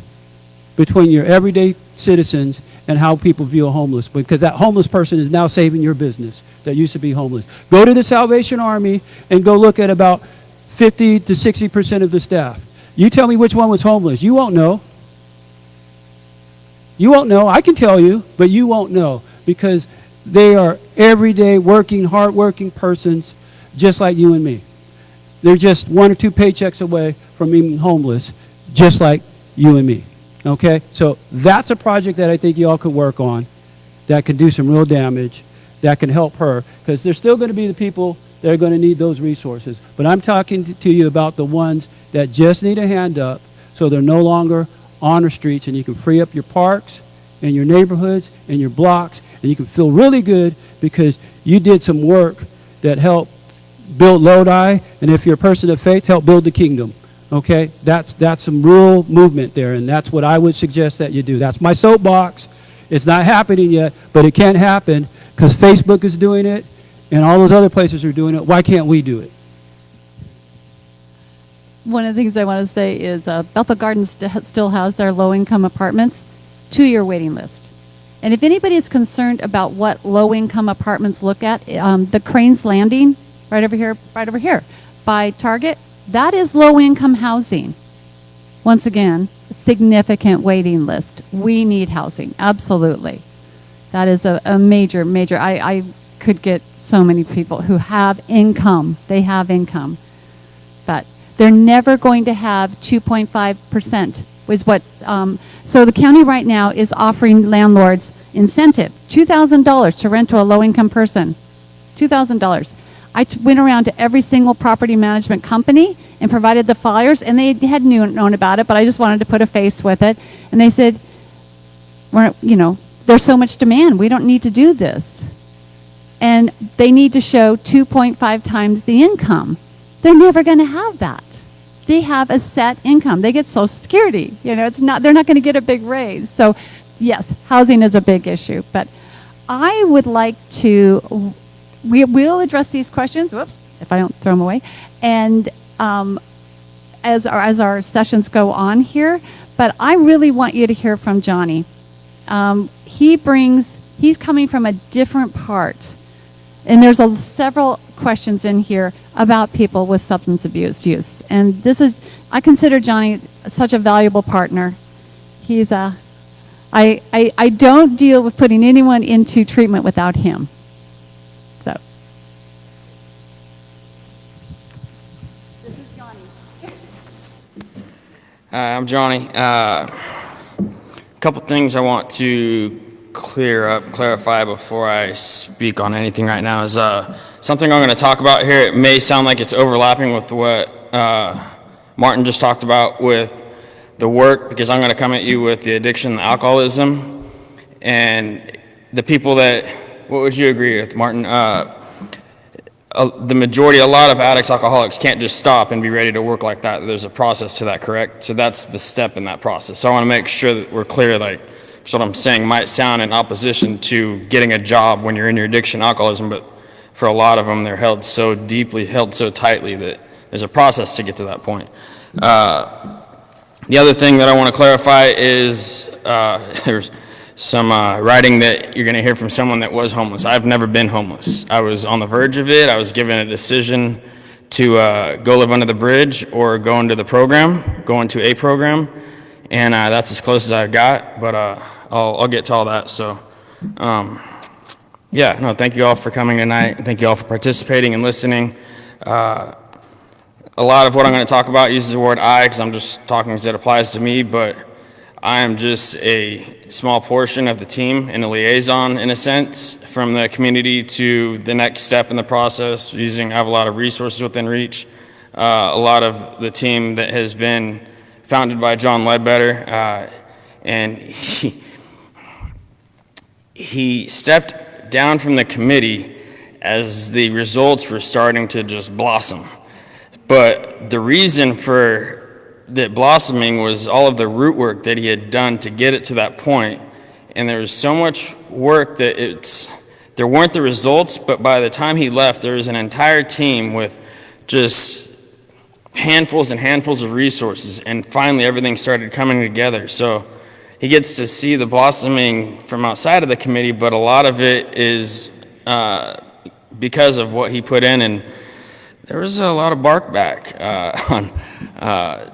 between your everyday citizens and how people view a homeless, because that homeless person is now saving your business that used to be homeless. Go to the Salvation Army and go look at about 50 to 60% of the staff. You tell me which one was homeless. You won't know. You won't know. I can tell you, but you won't know, because they are everyday working, hard-working persons just like you and me. They're just 1 or 2 paychecks away from being homeless, just like you and me. Okay? So that's a project that I think you all could work on that could do some real damage, that can help her, because there's still going to be the people that are going to need those resources. But I'm talking to you about the ones that just need a hand up, so they're no longer on the streets, and you can free up your parks and your neighborhoods and your blocks, and you can feel really good because you did some work that helped build Lodi, and if you're a person of faith, help build the kingdom. Okay? That's some real movement there, and that's what I would suggest that you do. That's my soapbox. It's not happening yet, but it can happen because Facebook is doing it and all those other places are doing it. Why can't we do it? One of the things I want to say is Bethel Gardens still has their low-income apartments, 2-year waiting list. And if anybody is concerned about what low-income apartments look at, the Cranes Landing, right over here, by Target, that is low-income housing. Once again, significant waiting list. We need housing, absolutely. That is a major, I could get so many people who have income. They have income. But they're never going to have 2.5% is what, so the county right now is offering landlords incentive, $2,000 to rent to a low-income person, $2,000. I went around to every single property management company and provided the flyers, and they had known about it, but I just wanted to put a face with it. And they said, there's so much demand. We don't need to do this. And they need to show 2.5 times the income. They're never going to have that. They have a set income. They get Social Security. They're not going to get a big raise. So, yes, housing is a big issue. But I would like to, we will address these questions. Whoops, if I don't throw them away. And as our sessions go on here, but I really want you to hear from Johnny. He's coming from a different part. And there's several questions in here about people with substance abuse use. And I consider Johnny such a valuable partner. I don't deal with putting anyone into treatment without him. So. This is Johnny. Hi, I'm Johnny. A couple things I want to clarify before I speak on anything right now is something I'm going to talk about here. It may sound like it's overlapping with what Martin just talked about with the work, because I'm going to come at you with the addiction and alcoholism. And the people what would you agree with, Martin? The majority, a lot of addicts, alcoholics can't just stop and be ready to work like that. There's a process to that, correct? So that's the step in that process. So I want to make sure that we're clear, so what I'm saying might sound in opposition to getting a job when you're in your addiction, alcoholism, but for a lot of them, they're held so deeply, held so tightly that there's a process to get to that point. The other thing that I want to clarify is there's some writing that you're going to hear from someone that was homeless. I've never been homeless. I was on the verge of it. I was given a decision to go live under the bridge or go into a program, and that's as close as I got, but I'll get to all that. So, thank you all for coming tonight. Thank you all for participating and listening. A lot of what I'm going to talk about uses the word I, because I'm just talking as it applies to me, but I am just a small portion of the team and a liaison, in a sense, from the community to the next step in the process. I have a lot of resources within reach. A lot of the team that has been founded by John Ledbetter, and he stepped down from the committee as the results were starting to just blossom. But the reason for that blossoming was all of the root work that he had done to get it to that point, and there was so much work that there weren't the results, but by the time he left, there was an entire team with just handfuls and handfuls of resources, and finally everything started coming together. So he gets to see the blossoming from outside of the committee, but a lot of it is because of what he put in, and there was a lot of bark back on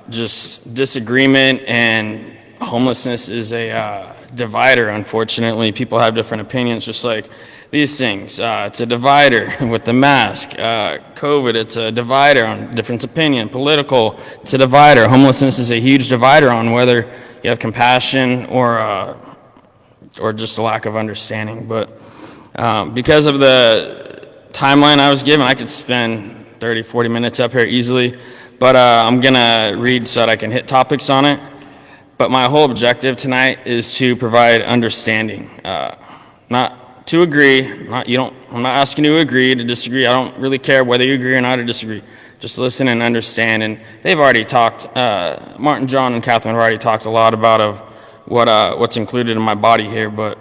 just disagreement, and homelessness is a divider, unfortunately. People have different opinions, just like these things. It's a divider with the mask. COVID, it's a divider on different opinion. Political, it's a divider. Homelessness is a huge divider on whether you have compassion or just a lack of understanding. But because of the timeline I was given, I could spend 30, 40 minutes up here easily, but I'm gonna read so that I can hit topics on it. But my whole objective tonight is to provide understanding, not to agree. I'm not asking you to agree, to disagree. I don't really care whether you agree or not or disagree. Just listen and understand. And they've already talked. Martin, John, and Catherine have already talked a lot about what's included in my body here. But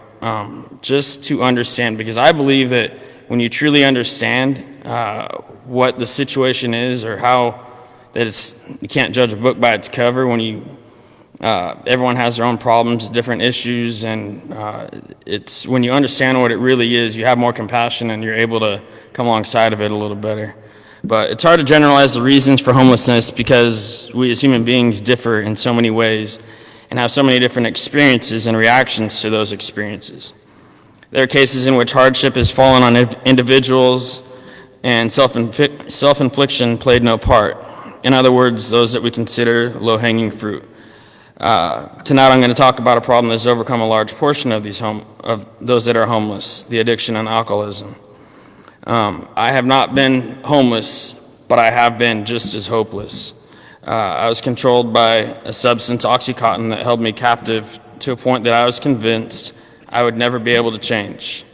just to understand, because I believe that when you truly understand what the situation is, or how that you can't judge a book by its cover. When everyone has their own problems, different issues, and it's when you understand what it really is, you have more compassion and you're able to come alongside of it a little better. But it's hard to generalize the reasons for homelessness because we as human beings differ in so many ways and have so many different experiences and reactions to those experiences. There are cases in which hardship has fallen on individuals and self-infliction played no part. In other words, those that we consider low-hanging fruit. Tonight I'm going to talk about a problem that's overcome a large portion of those that are homeless, the addiction and alcoholism. I have not been homeless, but I have been just as hopeless. I was controlled by a substance, Oxycontin, that held me captive to a point that I was convinced I would never be able to change.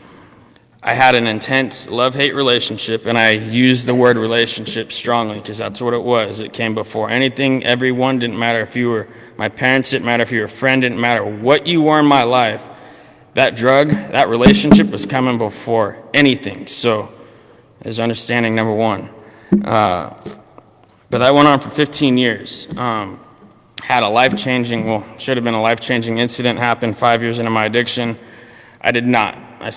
I had an intense love-hate relationship, and I use the word relationship strongly because that's what it was. It came before anything, everyone. Didn't matter if you were my parents, didn't matter if you were a friend, didn't matter what you were in my life. That drug, that relationship was coming before anything. So there's understanding, number one. But that went on for 15 years. Had a should have been a life-changing incident happen 5 years into my addiction. I did not. I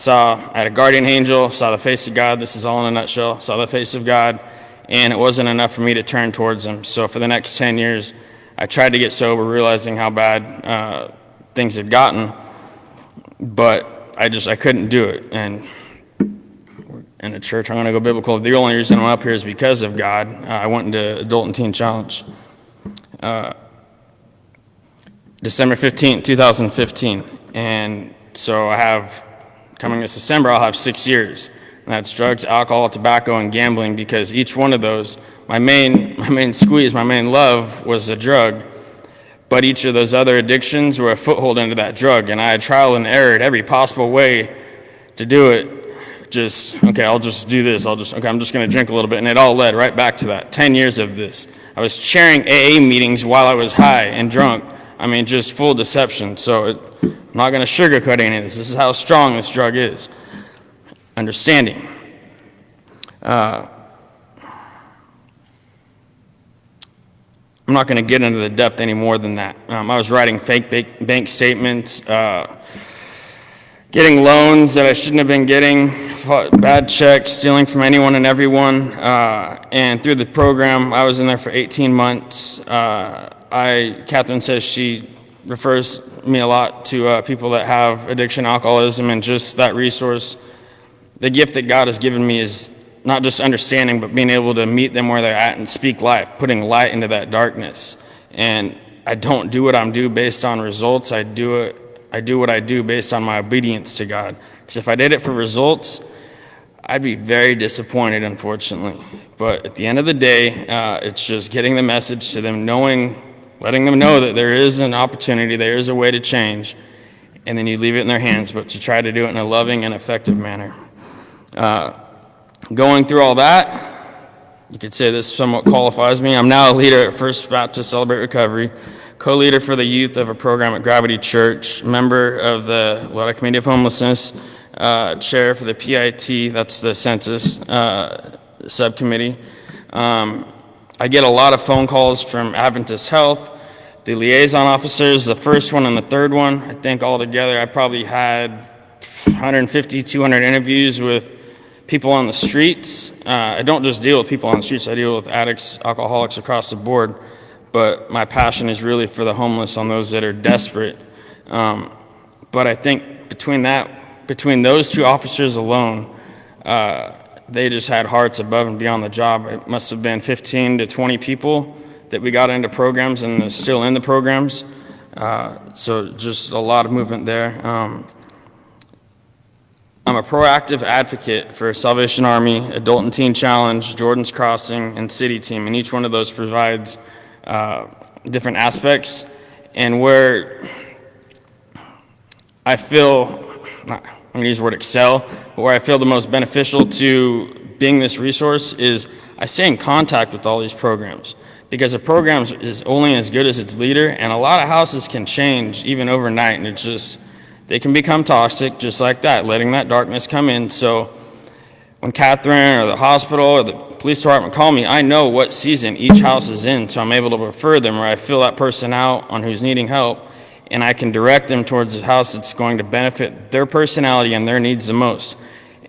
had a guardian angel, saw the face of God. This is all in a nutshell. Saw the face of God, and it wasn't enough for me to turn towards him. So for the next 10 years, I tried to get sober, realizing how bad things had gotten, but I couldn't do it. And in a church, I'm going to go biblical. The only reason I'm up here is because of God. I went into Adult and Teen Challenge. December 15, 2015. And so coming this December, I'll have 6 years. And that's drugs, alcohol, tobacco, and gambling, because each one of those, my main squeeze, my main love was the drug. But each of those other addictions were a foothold into that drug. And I had trial and errored every possible way to do it. I'll just do this. I'm just going to drink a little bit. And it all led right back to that. 10 years of this. I was chairing AA meetings while I was high and drunk. Just full deception. So I'm not going to sugarcoat any of this. This is how strong this drug is. Understanding. I'm not going to get into the depth any more than that. I was writing fake bank statements, getting loans that I shouldn't have been getting, bad checks, stealing from anyone and everyone. And through the program, I was in there for 18 months. Catherine says she refers me a lot to people that have addiction, alcoholism, and just that resource. The gift that God has given me is not just understanding, but being able to meet them where they're at and speak life, putting light into that darkness. And I don't do what I'm doing based on results. I do what I do based on my obedience to God. Because if I did it for results, I'd be very disappointed, unfortunately. But at the end of the day, it's just getting the message to them, letting them know that there is an opportunity, there is a way to change, and then you leave it in their hands, but to try to do it in a loving and effective manner. Going through all that, you could say this somewhat qualifies me. I'm now a leader at First Baptist Celebrate Recovery, co-leader for the youth of a program at Gravity Church, member of the Lodi Committee of Homelessness, chair for the PIT, that's the census subcommittee. I get a lot of phone calls from Adventist Health, the liaison officers, the first one and the third one. I think altogether I probably had 150, 200 interviews with people on the streets. I don't just deal with people on the streets, I deal with addicts, alcoholics across the board. But my passion is really for the homeless, on those that are desperate. But I think between those two officers alone, they just had hearts above and beyond the job. It must have been 15 to 20 people that we got into programs and are still in the programs. So just a lot of movement there. I'm a proactive advocate for Salvation Army, Adult and Teen Challenge, Jordan's Crossing, and City Team, and each one of those provides different aspects. And where I feel, I'm going to use the word excel, but where I feel the most beneficial to being this resource is I stay in contact with all these programs, because a program is only as good as its leader, and a lot of houses can change even overnight, and they can become toxic just like that, letting that darkness come in. So when Catherine or the hospital or the police department call me, I know what season each house is in, so I'm able to refer them, or I fill that person out on who's needing help, and I can direct them towards a house that's going to benefit their personality and their needs the most.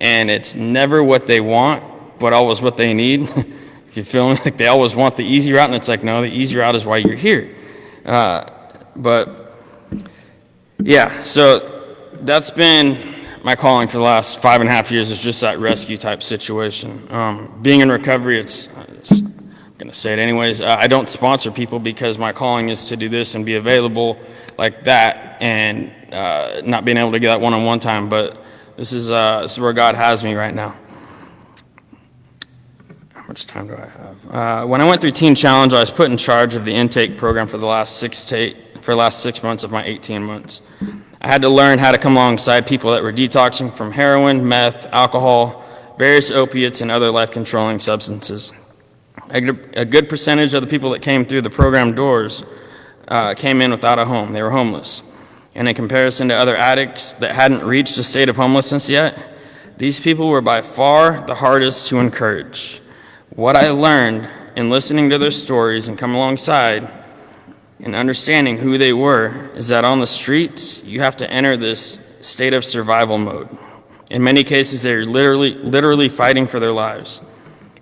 And it's never what they want, but always what they need. If you feel me, like they always want the easy route, and it's like, no, the easy route is why you're here. But yeah, so that's been my calling for the last 5.5 years, is just that rescue type situation. Being in recovery, I'm going to say it anyways, I don't sponsor people because my calling is to do this and be available like that, and not being able to get that one-on-one time, but this is where God has me right now. How much time do I have? When I went through Teen Challenge, I was put in charge of the intake program for the last 6 months of my 18 months. I had to learn how to come alongside people that were detoxing from heroin, meth, alcohol, various opiates, and other life-controlling substances. A good percentage of the people that came through the program doors came in without a home. They were homeless. And in comparison to other addicts that hadn't reached a state of homelessness yet, these people were by far the hardest to encourage. What I learned in listening to their stories and coming alongside and understanding who they were is that on the streets, you have to enter this state of survival mode. In many cases, they're literally fighting for their lives.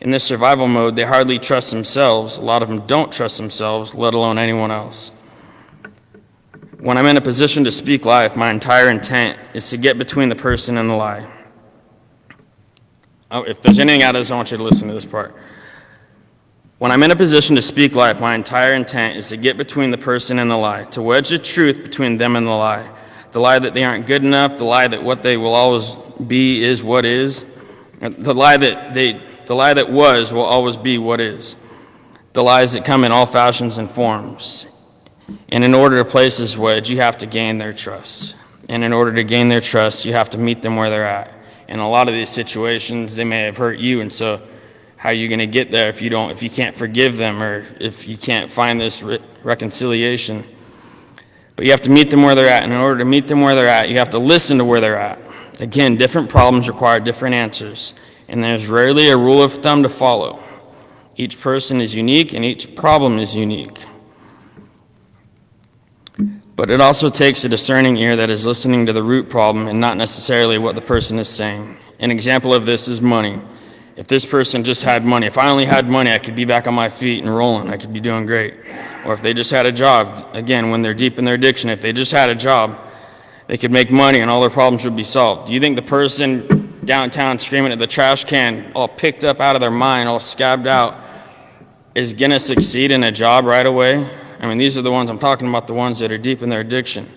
In this survival mode, they hardly trust themselves. A lot of them don't trust themselves, let alone anyone else. When I'm in a position to speak life, my entire intent is to get between the person and the lie. Oh, if there's anything out of this, I want you to listen to this part. When I'm in a position to speak life, my entire intent is to get between the person and the lie, to wedge the truth between them and the lie that they aren't good enough, the lie that what they will always be is what is, the lie that was will always be what is, the lies that come in all fashions and forms. And in order to place this wedge, you have to gain their trust. And in order to gain their trust, you have to meet them where they're at. In a lot of these situations, they may have hurt you, and so how are you going to get there if you can't forgive them, or if you can't find this reconciliation? But you have to meet them where they're at, and in order to meet them where they're at, you have to listen to where they're at. Again, different problems require different answers, and there's rarely a rule of thumb to follow. Each person is unique, and each problem is unique. But it also takes a discerning ear that is listening to the root problem and not necessarily what the person is saying. An example of this is money. If this person just had money, if I only had money, I could be back on my feet and rolling. I could be doing great. Or if they just had a job, again, when they're deep in their addiction, if they just had a job, they could make money and all their problems would be solved. Do you think the person downtown screaming at the trash can, all picked up out of their mind, all scabbed out, is going to succeed in a job right away? I mean, these are the ones I'm talking about, the ones that are deep in their addiction.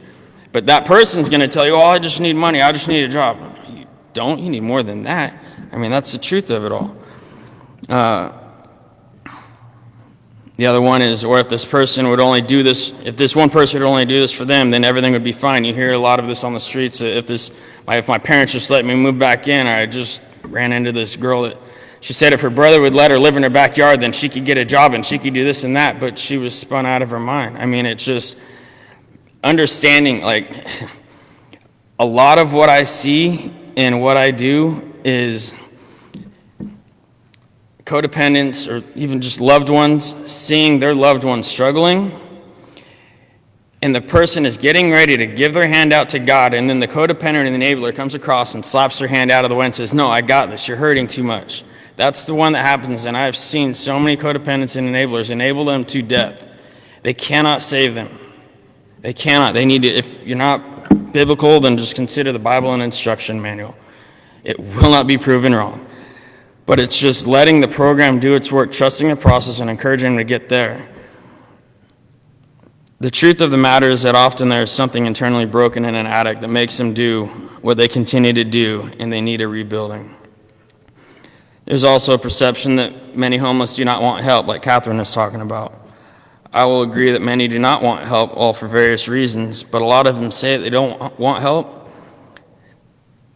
But that person's going to tell you, oh, I just need money, I just need a job. You don't, you need more than that. I mean, that's the truth of it all. The other one is, or if this person would only do this, if this one person would only do this for them, then everything would be fine. You hear a lot of this on the streets. If my parents just let me move back in, or I just ran into this girl that she said if her brother would let her live in her backyard, then she could get a job and she could do this and that, but she was spun out of her mind. I mean, it's just understanding, like, a lot of what I see and what I do is codependents or even just loved ones seeing their loved ones struggling, and the person is getting ready to give their hand out to God, and then the codependent and the enabler comes across and slaps their hand out of the way and says, no, I got this, you're hurting too much. That's the one that happens, and I've seen so many codependents and enablers enable them to death. They cannot save them. They cannot. They need to, if you're not biblical, then just consider the Bible an instruction manual. It will not be proven wrong. But it's just letting the program do its work, trusting the process, and encouraging them to get there. The truth of the matter is that often there's something internally broken in an addict that makes them do what they continue to do, and they need a rebuilding. There's also a perception that many homeless do not want help, like Catherine is talking about. I will agree that many do not want help, all for various reasons, but a lot of them say they don't want help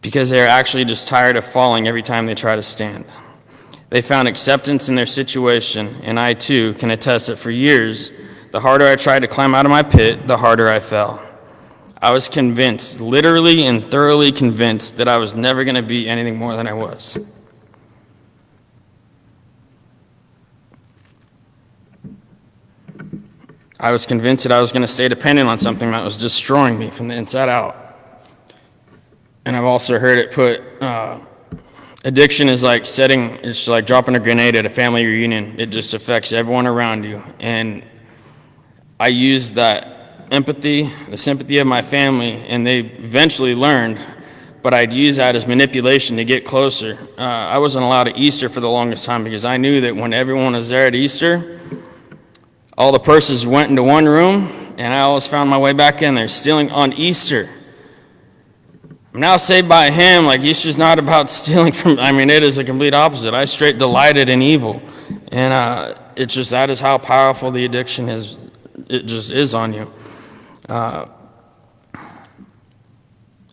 because they are actually just tired of falling every time they try to stand. They found acceptance in their situation, and I too can attest that for years, the harder I tried to climb out of my pit, the harder I fell. I was convinced, literally and thoroughly convinced, that I was never going to be anything more than I was. I was convinced that I was going to stay dependent on something that was destroying me from the inside out. And I've also heard it put, addiction is like it's like dropping a grenade at a family reunion. It just affects everyone around you. And I used that empathy, the sympathy of my family, and they eventually learned, but I'd use that as manipulation to get closer. I wasn't allowed at Easter for the longest time because I knew that when everyone was there at Easter, all the purses went into one room, and I always found my way back in there, stealing on Easter. I'm now saved by him. Like, Easter's not about stealing from, it is a complete opposite. I straight delighted in evil. And it's just, that is how powerful the addiction is. It just is on you.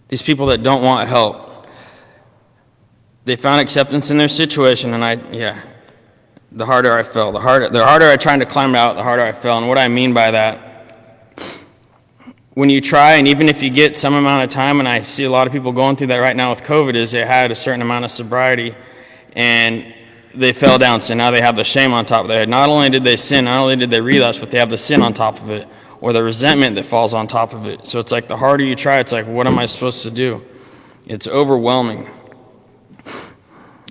These people that don't want help, they found acceptance in their situation, and the harder I fell, the harder I tried to climb out, the harder I fell. And what I mean by that, when you try, and even if you get some amount of time, and I see a lot of people going through that right now with COVID, is they had a certain amount of sobriety, and they fell down, so now they have the shame on top of their head. Not only did they sin, not only did they relapse, but they have the sin on top of it, or the resentment that falls on top of it. So it's like the harder you try, it's like, what am I supposed to do? It's overwhelming.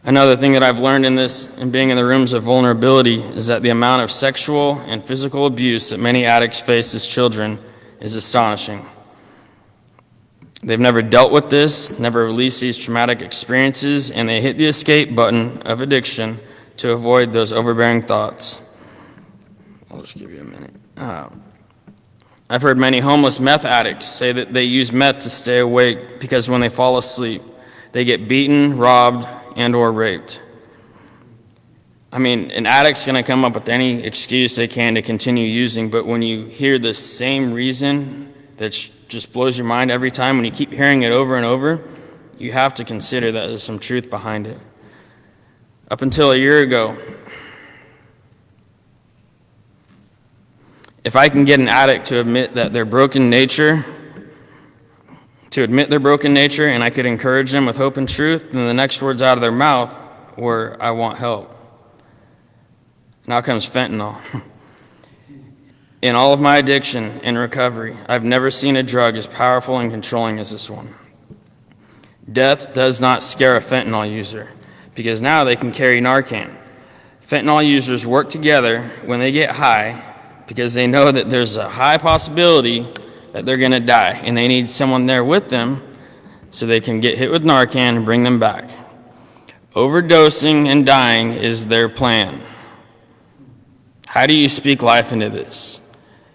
Another thing that I've learned in this, and being in the rooms of vulnerability, is that the amount of sexual and physical abuse that many addicts face as children is astonishing. They've never dealt with this, never released these traumatic experiences, and they hit the escape button of addiction to avoid those overbearing thoughts. I'll just give you a minute. I've heard many homeless meth addicts say that they use meth to stay awake because when they fall asleep, they get beaten, robbed, and or raped. An addict's going to come up with any excuse they can to continue using, but when you hear the same reason that just blows your mind every time, when you keep hearing it over and over, you have to consider that there's some truth behind it. Up until a year ago, if I can get an addict to admit their broken nature, and I could encourage them with hope and truth, then the next words out of their mouth were, I want help. Now comes fentanyl. In all of my addiction and recovery, I've never seen a drug as powerful and controlling as this one. Death does not scare a fentanyl user because now they can carry Narcan. Fentanyl users work together when they get high because they know that there's a high possibility that they're going to die, and they need someone there with them so they can get hit with Narcan and bring them back. Overdosing and dying is their plan. How do you speak life into this?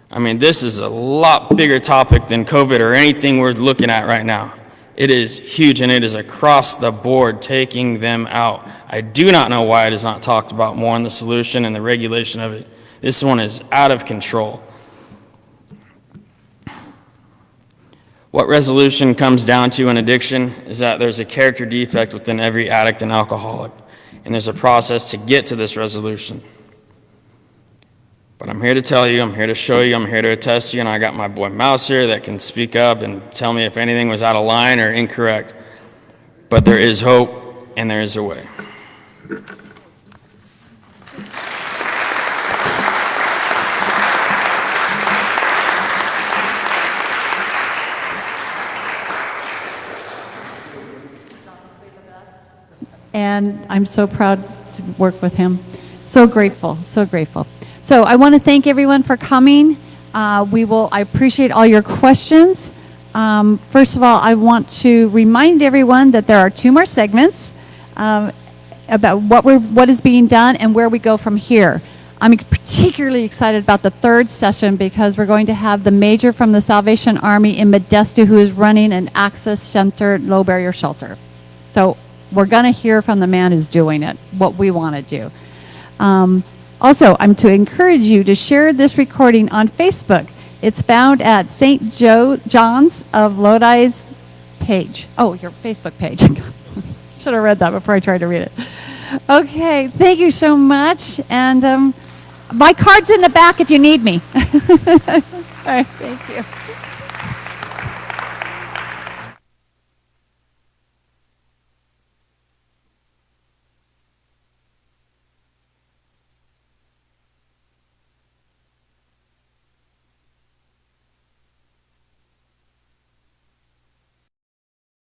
This is a lot bigger topic than COVID or anything we're looking at right now. It is huge, and it is across the board taking them out. I do not know why it is not talked about more in the solution and the regulation of it. This one is out of control. What resolution comes down to in addiction is that there's a character defect within every addict and alcoholic. and there's a process to get to this resolution. But I'm here to tell you, I'm here to show you, I'm here to attest to you, and I got my boy Mouse here that can speak up and tell me if anything was out of line or incorrect. But there is hope, and there is a way. And I'm so proud to work with him. So grateful, so grateful. So I want to thank everyone for coming. I appreciate all your questions. First of all, I want to remind everyone that there are 2 more segments about what is being done and where we go from here. I'm particularly excited about the 3rd session because we're going to have the major from the Salvation Army in Modesto who is running an access center, low barrier shelter. So we're going to hear from the man who's doing it, what we want to do. Also, I'm to encourage you to share this recording on Facebook. It's found at St. John's of Lodi's page. Oh, your Facebook page. Should have read that before I tried to read it. Okay, thank you so much. And my card's in the back if you need me. All right, thank you.